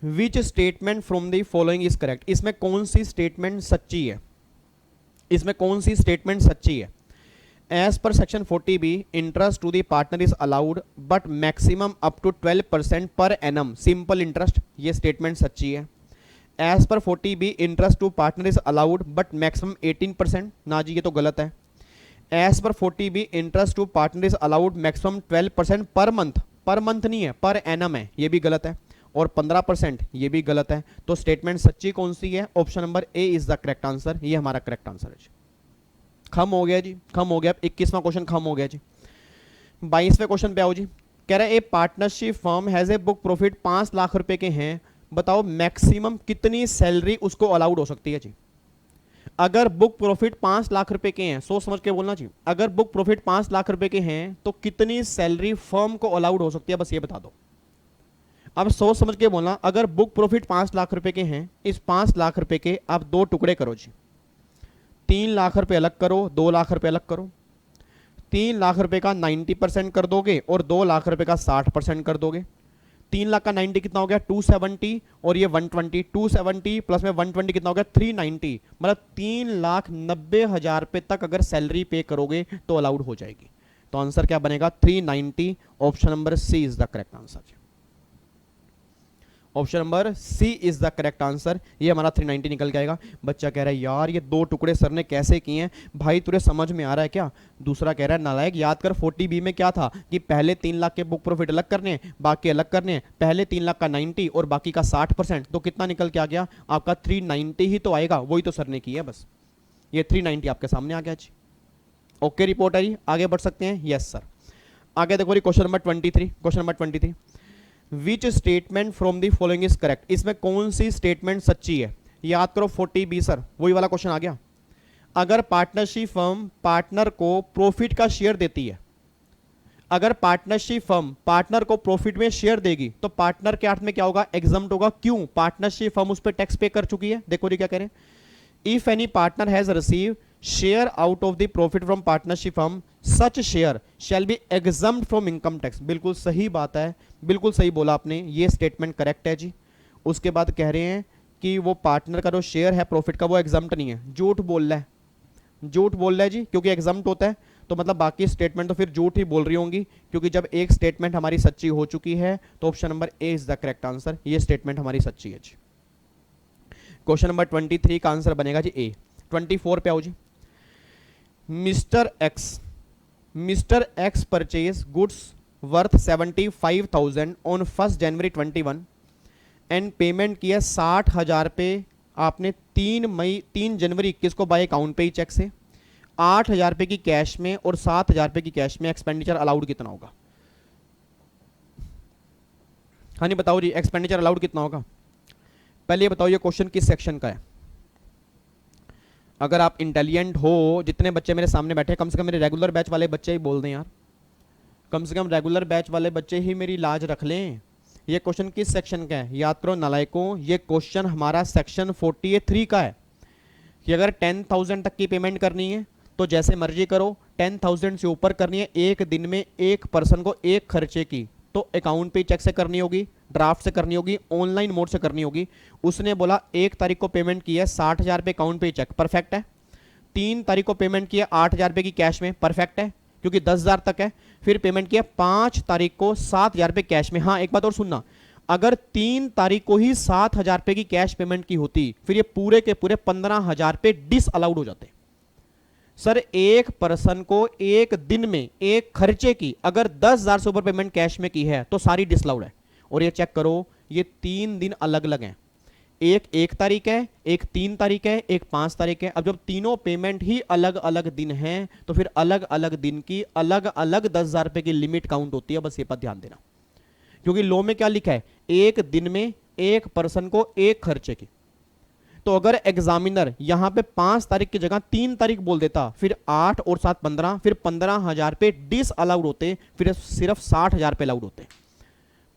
Which statement from the following is correct? इसमें कौन सी स्टेटमेंट सच्ची है? इसमें कौन सी स्टेटमेंट सच्ची है? As per section 40B interest to the partner is allowed but maximum up to 12% per annum simple interest, ये स्टेटमेंट सच्ची है। As per 40B interest to partner is allowed but maximum 18%, ना जी ये तो गलत है। As per 40B interest to partner is allowed maximum 12% per month, per month नहीं है पर एनम है, ये भी गलत है। और 15% ये भी गलत है। तो स्टेटमेंट सच्ची कौन सी है? Option number A is the correct answer, ये हमारा करेक्ट आंसर है। खम हो गया जी, खम हो गया। 21वां क्वेश्चन खम हो गया जी। 22वें क्वेश्चन पे आओ जी। कह रहा है ए partnership firm has a book profit 5 lakh रुपए के हैं बताओ मैक्सिमम कितनी सैलरी उसको अलाउड हो सकती है जी। अगर बुक प्रॉफिट 5 लाख रुपए के हैं, सोच समझ के बोलना चाहिए, अगर बुक प्रॉफिट 5 लाख रुपए के हैं तो कितनी सैलरी फर्म को अलाउड हो सकती है, बस ये बता दो। अब सोच समझ के बोलना, अगर बुक प्रॉफिट 5 लाख रुपए के हैं, इस 5 लाख रुपए के आप 2 टुकड़े करो जी। 3 लाख रुपए अलग करो, 2 लाख रुपए अलग करो। 3 लाख रुपए का 90% कर दोगे और 2 लाख रुपए का 60% कर दोगे। 3 लाख का 90 कितना हो गया 270, और ये 120, 270 प्लस में 120 कितना हो गया 390, मतलब 3,90,000 रुपए तक अगर सैलरी पे करोगे तो अलाउड हो जाएगी। तो आंसर क्या बनेगा 390। Option number C is the correct answer. Option number C is the correct answer. ये हमारा 390 निकल के आएगा। बच्चा कह रहा है यार ये 2 टुकड़े सर ने कैसे किए हैं, भाई तुझे समझ में आ रहा है क्या? दूसरा कह रहा है नालायक, याद कर 40B में क्या था कि पहले 3 लाख के बुक प्रॉफिट अलग करने हैं, बाकी अलग करने हैं। पहले 3 लाख का 90 और बाकी का 60%, तो कितना निकल के आ गया आपका 390 ही तो आएगा। वही तो सर ने किया है, बस ये 390 आपके सामने आ गया जी। ओके रिपोर्ट है, आगे बढ़ सकते हैं। Yes sir. आगे देखो question number 23। Question number 23, which statement from the following is correct. इसमें कौन सी स्टेटमेंट सच्ची है? याद करो 40B सर, वही वाला क्वेश्चन आ गया। अगर पार्टनरशिप फर्म पार्टनर को प्रॉफिट का शेयर देती है, अगर पार्टनरशिप फर्म पार्टनर को प्रॉफिट में शेयर देगी तो पार्टनर के अर्थ में क्या होगा? एग्जम्प्ट होगा। क्यों? पार्टनरशिप फर्म उस पर टैक्स पे कर चुकी है। देखो जी क्या कह रहे हैं, if any partner has receive share out of the profit from partnership firm such share shall be exempt from income tax. बिल्कुल सही बात है, बिल्कुल सही बोला आपने, ये स्टेटमेंट करेक्ट है जी। उसके बाद कह रहे हैं कि वो पार्टनर का जो शेयर है प्रॉफिट का वो एग्जम्प्ट नहीं है। झूठ बोल रहा है, झूठ बोल रहा है जी, क्योंकि एग्जम्प्ट होता है तो मतलब बाकी स्टेटमेंट तो फिर झूठ ही बोल रही होंगी, क्योंकि जब एक स्टेटमेंट हमारी सच्ची हो चुकी है तो option number A is the correct answer. ये स्टेटमेंट हमारी सच्ची है जी। क्वेश्चन नंबर 23 का आंसर बनेगा जी ए। 24 पे आओ जी। Mister X purchase goods worth 75,000 on 1 January 21 and payment किया 60,000 पे आपने 3 जनवरी 21 को बाय अकाउंट पे ही चेक से। 8,000 रुपये की कैश में और 7,000 रुपये की कैश में एक्सपेंडिचर अलाउड कितना होगा? हाँ नहीं बताओ जी, एक्सपेंडिचर अलाउड कितना होगा? पहले ये बताओ ये क्वेश्चन किस सेक्शन का है? अगर आप इंटेलिजेंट हो, जितने बच्चे मेरे सामने बैठे, कम से कम मेरे रेगुलर बैच वाले बच्चे ही बोल दें यार, कम से कम रेगुलर बैच वाले बच्चे ही मेरी लाज रख लें। ये क्वेश्चन किस सेक्शन का है? याद करो नालायकों, ये क्वेश्चन हमारा सेक्शन 43 का है कि अगर 10,000 तक की पेमेंट करनी है तो जैसे मर्जी करो, 10,000 से ऊपर करनी है एक दिन में एक पर्सन को एक खर्चे की, तो अकाउंट पे चेक से करनी होगी, ड्राफ्ट से करनी होगी, ऑनलाइन मोड से करनी होगी। उसने बोला 1 तारीख को पेमेंट की है 60,000 रुपये अकाउंट पे चेक, परफेक्ट है। 3 तारीख को पेमेंट किया 8,000 रुपये की कैश में, परफेक्ट है क्योंकि 10,000 तक है। फिर पेमेंट किया 5 तारीख को 7,000 रुपये कैश में। हाँ एक बात और सुनना, अगर 3 तारीख को ही 7,000 रुपये की कैश पेमेंट की होती फिर ये पूरे के पूरे 15,000 रुपये डिस अलाउड हो जाते। सर एक पर्सन को एक दिन में एक खर्चे की अगर 10,000 से ऊपर पेमेंट कैश में की है तो सारी डिसअलाउड है। और ये चेक करो, ये 3 दिन अलग अलग हैं, एक 1 तारीख है, एक 3 तारीख है, एक 5 तारीख है। अब जब तीनों पेमेंट ही अलग अलग दिन हैं तो फिर अलग अलग दिन की अलग अलग 10,000 रुपये की लिमिट काउंट होती है। बस ये पर ध्यान देना, क्योंकि लॉ में क्या लिखा है, एक दिन में एक पर्सन को एक खर्चे की। तो अगर एग्जामिनर यहां पे 5 तारीख की जगह 3 तारीख बोल देता, फिर 8 और 7 15, फिर 15,000 रुपये डिस अलाउड होते, फिर सिर्फ 60,000 रुपये अलाउड होते।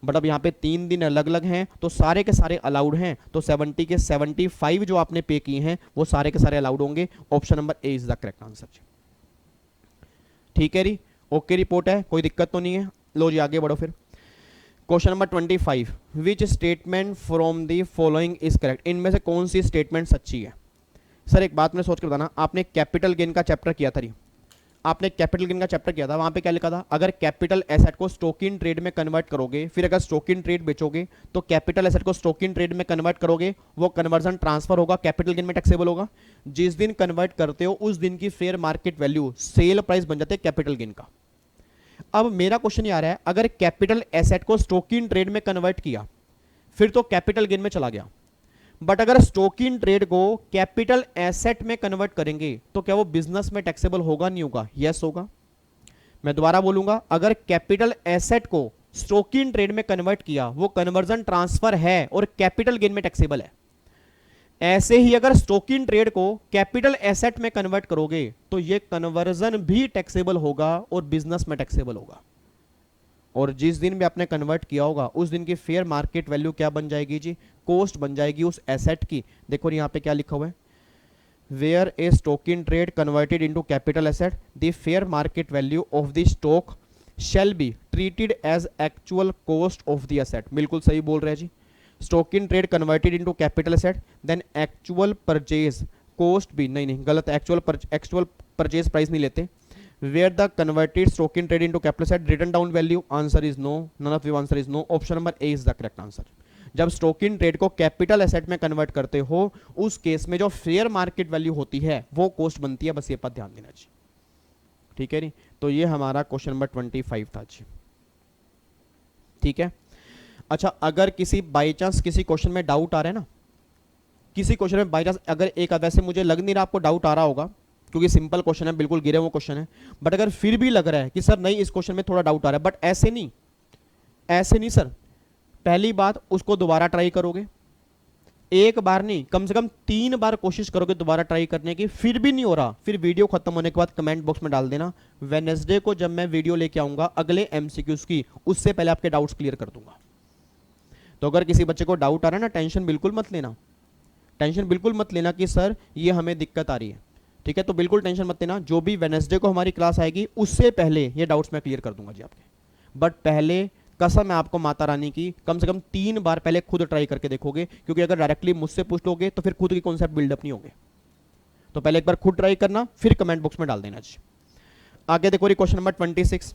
बट अब यहाँ पे 3 दिन अलग अलग हैं तो सारे के सारे अलाउड हैं, तो 70 के 75 जो आपने पे किए हैं वो सारे के सारे अलाउड होंगे। Option number A is the correct answer. ठीक है री, ओके रिपोर्ट है, कोई दिक्कत तो नहीं है। लो जी आगे बढ़ो फिर। Question number 25, which statement from the following is correct. इनमें से कौन सी स्टेटमेंट सच्ची है? सर एक बात मैंने सोच के बताना, आपने कैपिटल गेन का चैप्टर किया था, आपने कैपिटल गेन का चैप्टर किया था, वहां पे क्या लिखा था, अगर कैपिटल एसेट को स्टॉक इन ट्रेड में कन्वर्ट करोगे, फिर अगर स्टॉक इन ट्रेड बेचोगे तो कैपिटल एसेट को स्टॉक इन ट्रेड में कन्वर्ट करोगे, वो कन्वर्जन ट्रांसफर होगा, कैपिटल गेन में टैक्सेबल होगा। जिस दिन कन्वर्ट करते हो उस दिन की fair market value sale price बन जाते हैं कैपिटल गेन का। अब मेरा क्वेश्चन ये आ रहा है, अगर कैपिटल एसेट को स्टॉक इन ट्रेड में कन्वर्ट किया फिर तो कैपिटल गेन में चला गया, बट अगर स्टॉक इन ट्रेड को कैपिटल एसेट में कन्वर्ट करेंगे तो क्या वो बिजनेस में टैक्सेबल होगा नहीं होगा? यस होगा। मैं दोबारा बोलूंगा, अगर कैपिटल एसेट को स्टॉक इन ट्रेड में कन्वर्ट किया, वो कन्वर्जन ट्रांसफर है और कैपिटल गेन में टैक्सेबल है। ऐसे ही अगर स्टॉक इन ट्रेड को कैपिटल एसेट में कन्वर्ट करोगे तो ये कन्वर्जन भी टैक्सेबल होगा और बिजनेस में टैक्सेबल होगा। और जिस दिन भी आपने कन्वर्ट किया होगा उस दिन की फेयर मार्केट वैल्यू क्या बन जाएगी जी, कॉस्ट बन जाएगी उस एसेट की। देखो यहाँ पे क्या लिखा हुआ है, where a stock in trade converted into capital asset the fair market value of the stock shall be treated as actual cost of the asset. बिल्कुल सही बोल रहे हैं जी। Stock in trade converted into capital asset then actual purchase cost भी, नहीं गलत, actual purchase price नहीं लेते। Where the converted stock in trade into capital asset written down value, answer is no, none of the answer is no, option number A is the correct answer. जब stock in trade को capital asset में convert करते हो उस case में जो fair market value होती है वो कॉस्ट बनती है, बस ये पर ध्यान देना चाहिए। ठीक है नी, तो ये हमारा क्वेश्चन नंबर 25 था जी। ठीक है, अच्छा अगर किसी बाई चांस किसी क्वेश्चन में डाउट आ रहा है ना, किसी क्वेश्चन में बाई चांस अगर एक, वैसे मुझे लग नहीं रहा आपको डाउट आ रहा होगा क्योंकि सिंपल क्वेश्चन है, बिल्कुल गिरे हुए क्वेश्चन है, बट अगर फिर भी लग रहा है कि सर नहीं इस क्वेश्चन में थोड़ा डाउट आ रहा है, बट ऐसे नहीं सर, पहली बात उसको दोबारा ट्राई करोगे, एक बार नहीं कम से कम 3 बार कोशिश करोगे दोबारा ट्राई करने की, फिर भी नहीं हो रहा, फिर वीडियो खत्म होने के बाद कमेंट बॉक्स में डाल देना। वेडनेसडे को जब मैं वीडियो लेके आऊंगा अगले एमसीक्यूज की, उससे पहले आपके डाउट्स क्लियर कर दूंगा। तो अगर किसी बच्चे को डाउट आ रहा है ना, टेंशन बिल्कुल मत लेना, टेंशन बिल्कुल मत लेना कि सर ये हमें दिक्कत आ रही है। ठीक है, तो बिल्कुल टेंशन मत लेना, जो भी वेडनेसडे को हमारी क्लास आएगी उससे पहले ये डाउट्स मैं क्लियर कर दूंगा जी आपके। बट पहले कसम है आपको माता रानी की, कम से कम 3 बार पहले खुद ट्राई करके देखोगे, क्योंकि अगर डायरेक्टली मुझसे पूछ लोगे तो फिर खुद की कॉन्सेप्ट बिल्डअप नहीं होगे। तो पहले एक बार खुद ट्राई करना, फिर कमेंट बॉक्स में डाल देना जी। आगे देखो क्वेश्चन नंबर 26।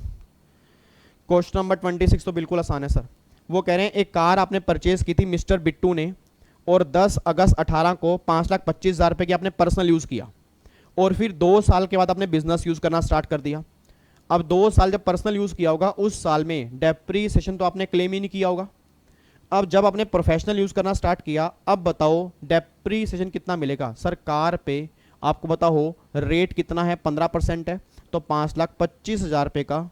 क्वेश्चन नंबर 26 तो बिल्कुल आसान है सर। वो कह रहे हैं एक कार आपने परचेज की थी मिस्टर बिट्टू ने, और 10 अगस्त 18 को 5,25,000 रुपए की आपने पर्सनल यूज किया, और फिर 2 साल के बाद आपने बिजनेस यूज करना स्टार्ट कर दिया। अब 2 साल जब पर्सनल यूज किया होगा उस साल में डेप्रीसिएशन तो आपने क्लेम ही नहीं किया होगा। अब जब आपने प्रोफेशनल यूज करना स्टार्ट किया, अब बताओ डेप्रीसिएशन कितना मिलेगा। सर कार पे आपको बताओ रेट कितना है, 15% है, तो 5,25,000 रुपए का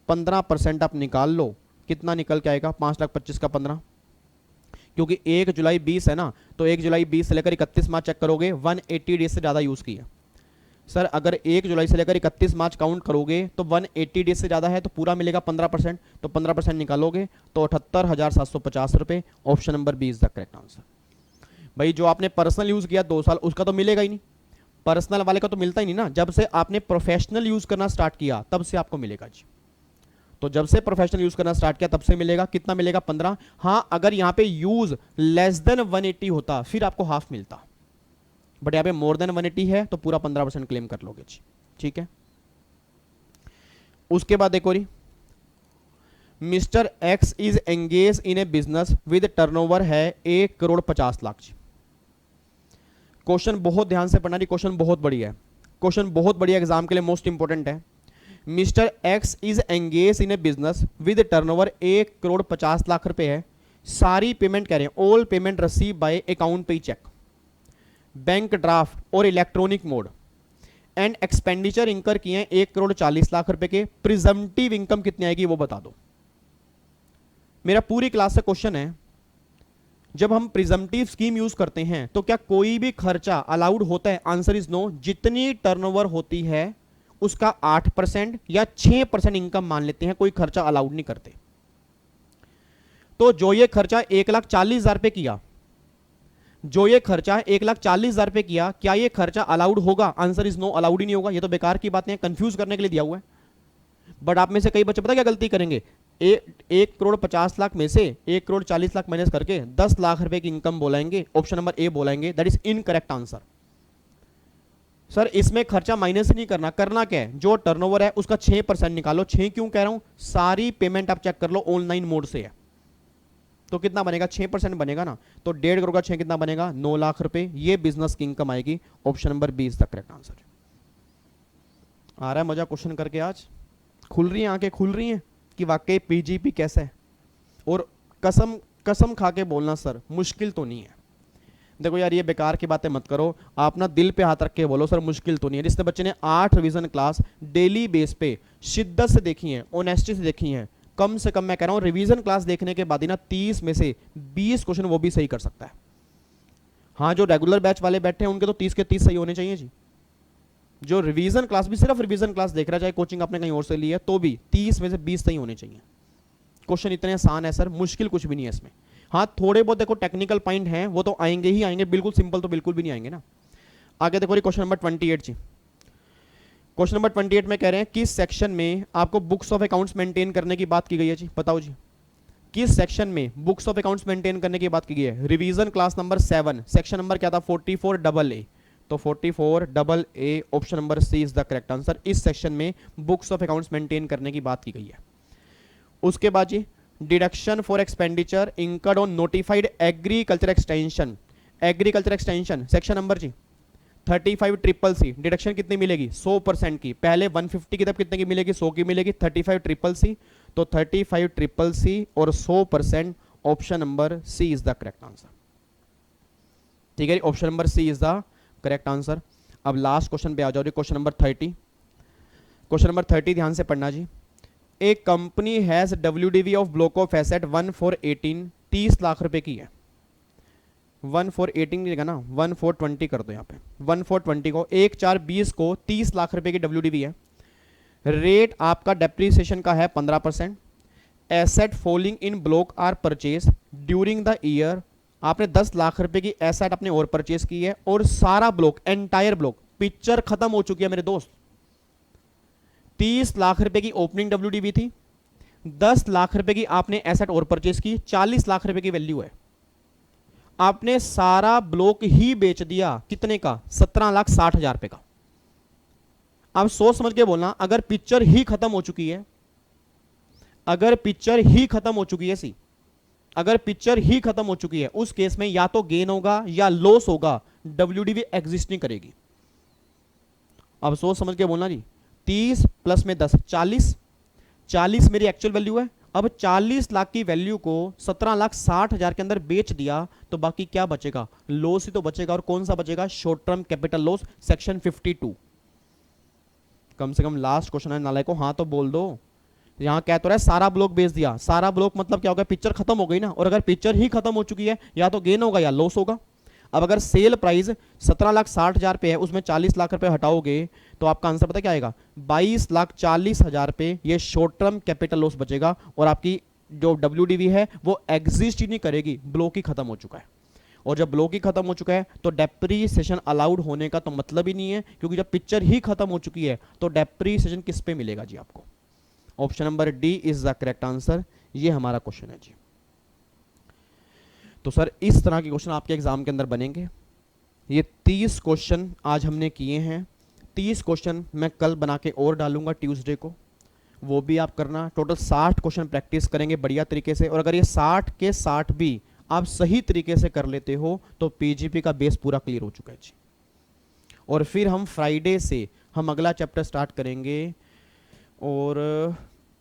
15% आप निकाल लो, कितना निकल के आएगा, 5,25,000 का 15, क्योंकि 1 जुलाई 20 है ना, तो 1 जुलाई 20 से लेकर 31 मार्च चेक करोगे 180 डेज से ज़्यादा यूज़ किया। सर अगर 1 जुलाई से लेकर 31 मार्च काउंट करोगे तो 180 डेज से ज़्यादा है, तो पूरा मिलेगा 15%, तो 15% निकालोगे तो 78,750 रुपये। Option number B is the correct answer. भाई जो आपने पर्सनल यूज़ किया 2 साल, उसका तो मिलेगा ही नहीं, पर्सनल वाले का तो मिलता ही नहीं ना, जब से आपने प्रोफेशनल यूज़ करना स्टार्ट किया तब से आपको मिलेगा जी। तो जब से प्रोफेशनल यूज करना स्टार्ट किया तब से मिलेगा, कितना मिलेगा, 15। हाँ अगर यहां पे यूज लेस देन 180 होता फिर आपको हाफ मिलता, बट यहां पे मोर देन 180 है तो पूरा 15% क्लेम कर लोगे जी। ठीक है, उसके बाद देखो री, mister x is engage in A business with turnover है 1,50,00,000 जी। क्वेश्चन बहुत ध्यान से पढ़ना, क्वेश्चन बहुत बढ़िया है, क्वेश्चन बहुत बढ़िया, एग्जाम के लिए मोस्ट इंपॉर्टेंट है। Mister x is engage in A business with turnover 1,50,00,000 रुपए है, सारी पेमेंट कह रहे हैं all payment receive by account pay check, bank draft और इलेक्ट्रॉनिक मोड, एंड एक्सपेंडिचर इंकर किए हैं 1,40,00,000 रुपए के। प्रिजम्पटिव इनकम कितनी आएगी वो बता दो। मेरा पूरी क्लास से क्वेश्चन है, जब हम प्रिजम्पटिव स्कीम यूज करते हैं तो क्या कोई भी खर्चा अलाउड होता है? Answer is no. जितनी टर्नओवर होती है उसका 8% या 6% इनकम मान लेते हैं, कोई खर्चा अलाउड नहीं करते। तो जो ये खर्चा 1,40,000 रुपए किया, जो ये खर्चा 1,40,000 रुपए किया, क्या ये खर्चा अलाउड होगा? आंसर इज नो, अलाउड ही नहीं होगा। ये तो बेकार की बातें हैं, कंफ्यूज करने के लिए दिया हुआ है। बट आप में से कई बच्चे पता क्या गलती करेंगे, 1,50,00,000 में से 1,40,00,000 माइनस करके 10 लाख रुपए की इनकम बोलेंगे, ऑप्शन नंबर ए बोलेंगे। That is incorrect answer. Sir इसमें खर्चा माइनस ही नहीं करना, करना क्या है, जो टर्नओवर है उसका 6% निकालो। 6 क्यों कह रहा हूं, सारी पेमेंट आप चेक कर लो ऑनलाइन मोड से है, तो कितना बनेगा, 6% बनेगा ना, तो 1.5 करोड़ का 6 कितना बनेगा, 9 लाख रुपए। ये बिजनेस की इनकम आएगी। Option number B is the correct answer. आ रहा है मजा क्वेश्चन करके? आज खुल रही हैं आंखें, खुल रही हैं कि वाकई पीजीपी कैसा है। और कसम कसम खा के बोलना सर मुश्किल तो नहीं है। देखो यार ये बेकार की बातें मत करो, आप ना दिल पे हाथ रख के बोलो सर मुश्किल तो नहीं है। जिसने बच्चे ने 8 रिवीजन क्लास डेली बेस पे शिद्दत से देखी है, ऑनेस्टी से देखी है, कम से कम मैं कह रहा हूं रिवीजन क्लास देखने के बाद ही ना 30 में से 20 क्वेश्चन वो भी सही कर सकता है। हाँ, जो रेगुलर बैच वाले बैठे हैं उनके तो 30 के 30 सही होने चाहिए जी। जो रिवीजन क्लास भी सिर्फ रिवीजन क्लास देख रहा है, चाहे कोचिंग आपने कहीं और से ली है, तो भी 30 में से 20 सही होने चाहिए। क्वेश्चन इतने आसान है सर, मुश्किल कुछ भी नहीं है इसमें। हाँ, थोड़े बहुत देखो टेक्निकल पॉइंट हैं, वो तो आएंगे ही आएंगे, बिल्कुल सिंपल तो बिल्कुल भी नहीं आएंगे ना। आगे देखो क्वेश्चन नंबर 28 जी। क्वेश्चन नंबर 28 में कह रहे हैं किस सेक्शन में आपको बुक्स ऑफ अकाउंट्स मेंटेन करने की बात की गई है जी, बताओ जी। किस सेक्शन में बुक्स ऑफ अकाउंट्स मेंटेन करने की बात की गई है? Revision class number 7, section number क्या था? 44AA। तो 44AA option number C is the correct answer. इस सेक्शन में बुक्स ऑफ अकाउंट्स मेंटेन करने की बात की गई है। उसके बाद जी deduction for expenditure incurred on notified agriculture extension, agriculture extension section number जी 35CCC। डिडक्शन कितनी मिलेगी? 100% की। पहले 150 की तब कितने की मिलेगी? 100 की मिलेगी। 35CCC, तो 35CCC और 100%, option number C is the correct answer. ठीक है, option number C is the correct answer. अब लास्ट क्वेश्चन पे आ जाओ जी, क्वेश्चन नंबर 30। क्वेश्चन नंबर 30 ध्यान से पढ़ना जी। एक company has WDV of block of asset 1/4/18, 30 lakh रुपए की है। 1/4/18 की जगह ना 1/4/20 कर दो यहाँ पे। 1/4/20 को 1/4/20 को 30 लाख रुपए की WDV है। रेट आपका डेप्रीसिएशन का है 15%। Asset falling in block are purchase during the year. आपने 10 लाख रुपए की एसेट अपने और परचेज की है और सारा ब्लॉक, एंटायर ब्लॉक, पिक्चर खत्म हो चुकी है मेरे दोस्त। 30 लाख रुपए की ओपनिंग WDV थी, 10 लाख रुपए की आपने एसेट और परचेज की, 40 लाख रुपए की वैल्यू है। आपने सारा ब्लॉक ही बेच दिया, कितने का? 17,60,000 रुपए का। अब सोच समझ के बोलना, अगर पिक्चर ही खत्म हो चुकी है, अगर पिक्चर ही खत्म हो चुकी है सी, अगर पिक्चर ही खत्म हो चुकी है, उस केस में या तो गेन होगा या लॉस होगा, WDV एग्जिस्ट नहीं करेगी। अब सोच समझ के बोलना जी। 30 प्लस में 10, 40 मेरी एक्चुअल वैल्यू है। अब 40 लाख की वैल्यू को 17,60,000 के अंदर बेच दिया तो बाकी क्या बचेगा? लॉस ही तो बचेगा। और कौन सा बचेगा? Short term capital loss, section 52। कम से कम लास्ट क्वेश्चन है नालायक को, हाँ तो बोल दो। यहां क्या तो रहा है, सारा ब्लॉक बेच दिया। सारा ब्लॉक मतलब क्या होगा? पिक्चर खत्म हो गई ना। और अगर पिक्चर ही खत्म हो चुकी है, या तो गेन होगा या लॉस होगा। अब अगर सेल प्राइस 17,60,000 पे है, उसमें 40 लाख रुपए हटाओगे तो आपका आंसर पता क्या आएगा? 22,40,000 पे ये शॉर्ट टर्म कैपिटल लॉस बचेगा। और आपकी जो WDV है वो एग्जिस्ट ही नहीं करेगी, ब्लॉक ही खत्म हो चुका है। और जब ब्लॉक ही खत्म हो चुका है तो डेप्रीसिएशन अलाउड होने का तो मतलब ही नहीं है, क्योंकि जब पिक्चर ही खत्म हो चुकी है तो डेप्रीसिएशन किस पे मिलेगा जी आपको? Option number D is the correct answer. ये हमारा क्वेश्चन है जी। तो सर इस तरह के क्वेश्चन आपके एग्जाम के अंदर बनेंगे। ये 30 क्वेश्चन आज हमने किए हैं। 30 क्वेश्चन मैं कल बना के और डालूंगा ट्यूसडे को, वो भी आप करना। टोटल 60 क्वेश्चन प्रैक्टिस करेंगे बढ़िया तरीके से। और अगर ये 60 के 60 भी आप सही तरीके से कर लेते हो तो PGP का बेस पूरा क्लियर हो चुका है जी। और फिर हम फ्राइडे से हम अगला चैप्टर स्टार्ट करेंगे। और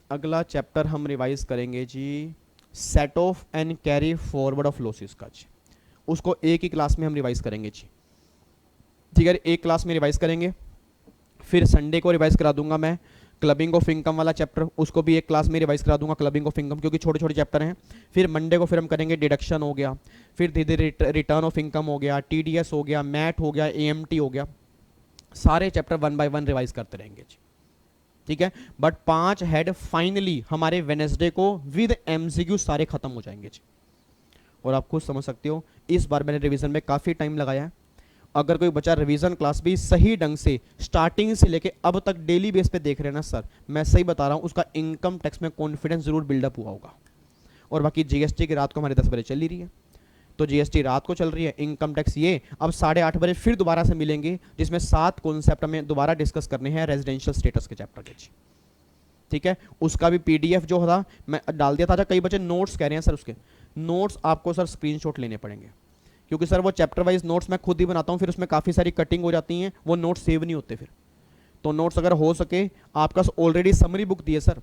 अगला चैप्टर हम रिवाइज करेंगे जी set off and carry forward of losses का जी। उसको एक ही क्लास में हम रिवाइज करेंगे जी। ठीक है, एक क्लास में रिवाइज करेंगे। फिर संडे को रिवाइज करा दूंगा मैं क्लबिंग ऑफ इनकम वाला चैप्टर, उसको भी एक क्लास में रिवाइज करा दूंगा, क्लबिंग ऑफ इनकम, क्योंकि छोटे छोटे चैप्टर हैं। फिर मंडे को फिर हम करेंगे डिडक्शन हो गया, फिर धीरे धीरे रिटर्न ऑफ इनकम हो गया, TDS हो गया, मैट हो गया, AMT हो गया। सारे चैप्टर 1 बाय 1 रिवाइज करते रहेंगे जी। ठीक है, बट 5 हेड फाइनली हमारे वेनेसडे को विद MCQ सारे खत्म हो जाएंगे जी। और आप खुद समझ सकते हो इस बार मैंने रिवीजन में काफ़ी टाइम लगाया है। अगर कोई बच्चा रिवीजन क्लास भी सही ढंग से स्टार्टिंग से लेके अब तक डेली बेस पे देख रहे हैं ना सर, मैं सही बता रहा हूँ, उसका इनकम टैक्स में कॉन्फिडेंस जरूर बिल्डअप हुआ होगा। और बाकी GST की रात को हमारे 10 बजे चल ही रही है, तो GST रात को चल रही है। इनकम टैक्स ये अब 8:30 बजे फिर दोबारा से मिलेंगे, जिसमें 7 कॉन्सेप्ट हमें दोबारा डिस्कस करने हैं रेजिडेंशियल स्टेटस के चैप्टर के। ठीक है, उसका भी PDF जो था मैं डाल दिया था। अच्छा, कई बच्चे नोट्स कह रहे हैं सर, उसके नोट्स आपको सर स्क्रीनशॉट लेने पड़ेंगे, क्योंकि सर वो चैप्टर वाइज नोट्स मैं खुद ही बनाता हूँ, फिर उसमें काफ़ी सारी कटिंग हो जाती हैं, वो नोट्स सेव नहीं होते फिर। तो नोट्स अगर हो सके, आपका ऑलरेडी समरी बुक दी है सर,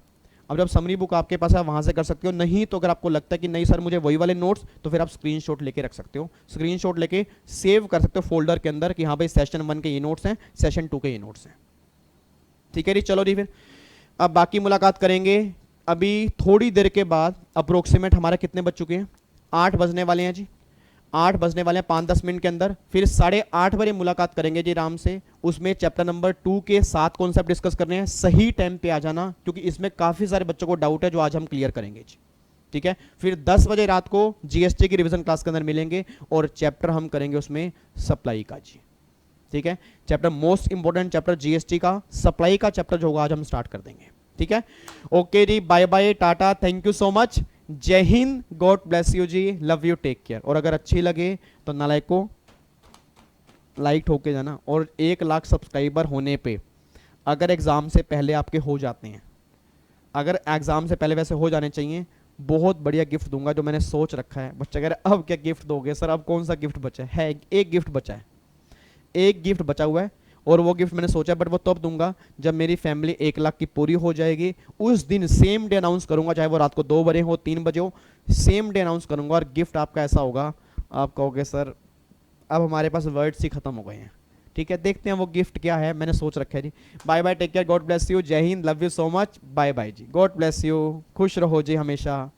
अब जब समरी बुक आपके पास है वहाँ से कर सकते हो। नहीं तो अगर आपको लगता है कि नहीं सर मुझे वही वाले नोट्स, तो फिर आप स्क्रीनशॉट लेके रख सकते हो। स्क्रीनशॉट लेके सेव कर सकते हो फोल्डर के अंदर कि हाँ भाई सेशन 1 के ये नोट्स हैं, सेशन 2 के ये नोट्स हैं। ठीक है जी, चलो जी फिर अब बाकी मुलाकात करेंगे अभी थोड़ी देर के बाद अप्रोक्सीमेट हमारे कितने बज चुके हैं, 8 बजने वाले हैं जी, 8 बजने वाले हैं 5-10 मिनट के अंदर। फिर 8:30 बजे मुलाकात करेंगे जी आराम से। उसमें चैप्टर नंबर 2 के 7 कॉन्सेप्ट डिस्कस करने हैं। सही टाइम पे आ जाना, क्योंकि इसमें काफ़ी सारे बच्चों को डाउट है जो आज हम क्लियर करेंगे जी, ठीक है। फिर 10 बजे रात को जीएसटी की रिवीजन क्लास के अंदर मिलेंगे और चैप्टर हम करेंगे उसमें सप्लाई का जी, ठीक है। Chapter most important chapter GST का, सप्लाई का चैप्टर जो होगा आज हम स्टार्ट कर देंगे, ठीक है। ओके जी, bye bye, tata, thank you so much, जय हिंद, गॉड ब्लेस यू जी, लव यू, टेक केयर। और अगर अच्छी लगे तो नालायक को लाइक ठोक के जाना। और 1 लाख सब्सक्राइबर होने पे अगर एग्जाम से पहले आपके हो जाते हैं, अगर एग्जाम से पहले वैसे हो जाने चाहिए, बहुत बढ़िया गिफ्ट दूंगा जो मैंने सोच रखा है। बच्चा कह रहे अब क्या गिफ्ट दोगे सर, अब कौन सा गिफ्ट बचा है? एक गिफ्ट बचा है, एक गिफ्ट बचा हुआ है, और वो गिफ्ट मैंने सोचा, बट वो तब दूंगा जब मेरी फैमिली 1 लाख की पूरी हो जाएगी। उस दिन सेम डे अनाउंस करूंगा, चाहे वो रात को 2 बजे हो, 3 बजे हो, सेम डे अनाउंस करूंगा। और गिफ्ट आपका ऐसा होगा, आप कहोगे सर अब हमारे पास वर्ड्स ही खत्म हो गए हैं, ठीक है। देखते हैं वो गिफ्ट क्या है, मैंने सोच रखा है जी। Bye bye, take care, God bless you, जय हिंद, love you so much, bye bye जी, गॉड ब्लेस यू, खुश रहो जी हमेशा।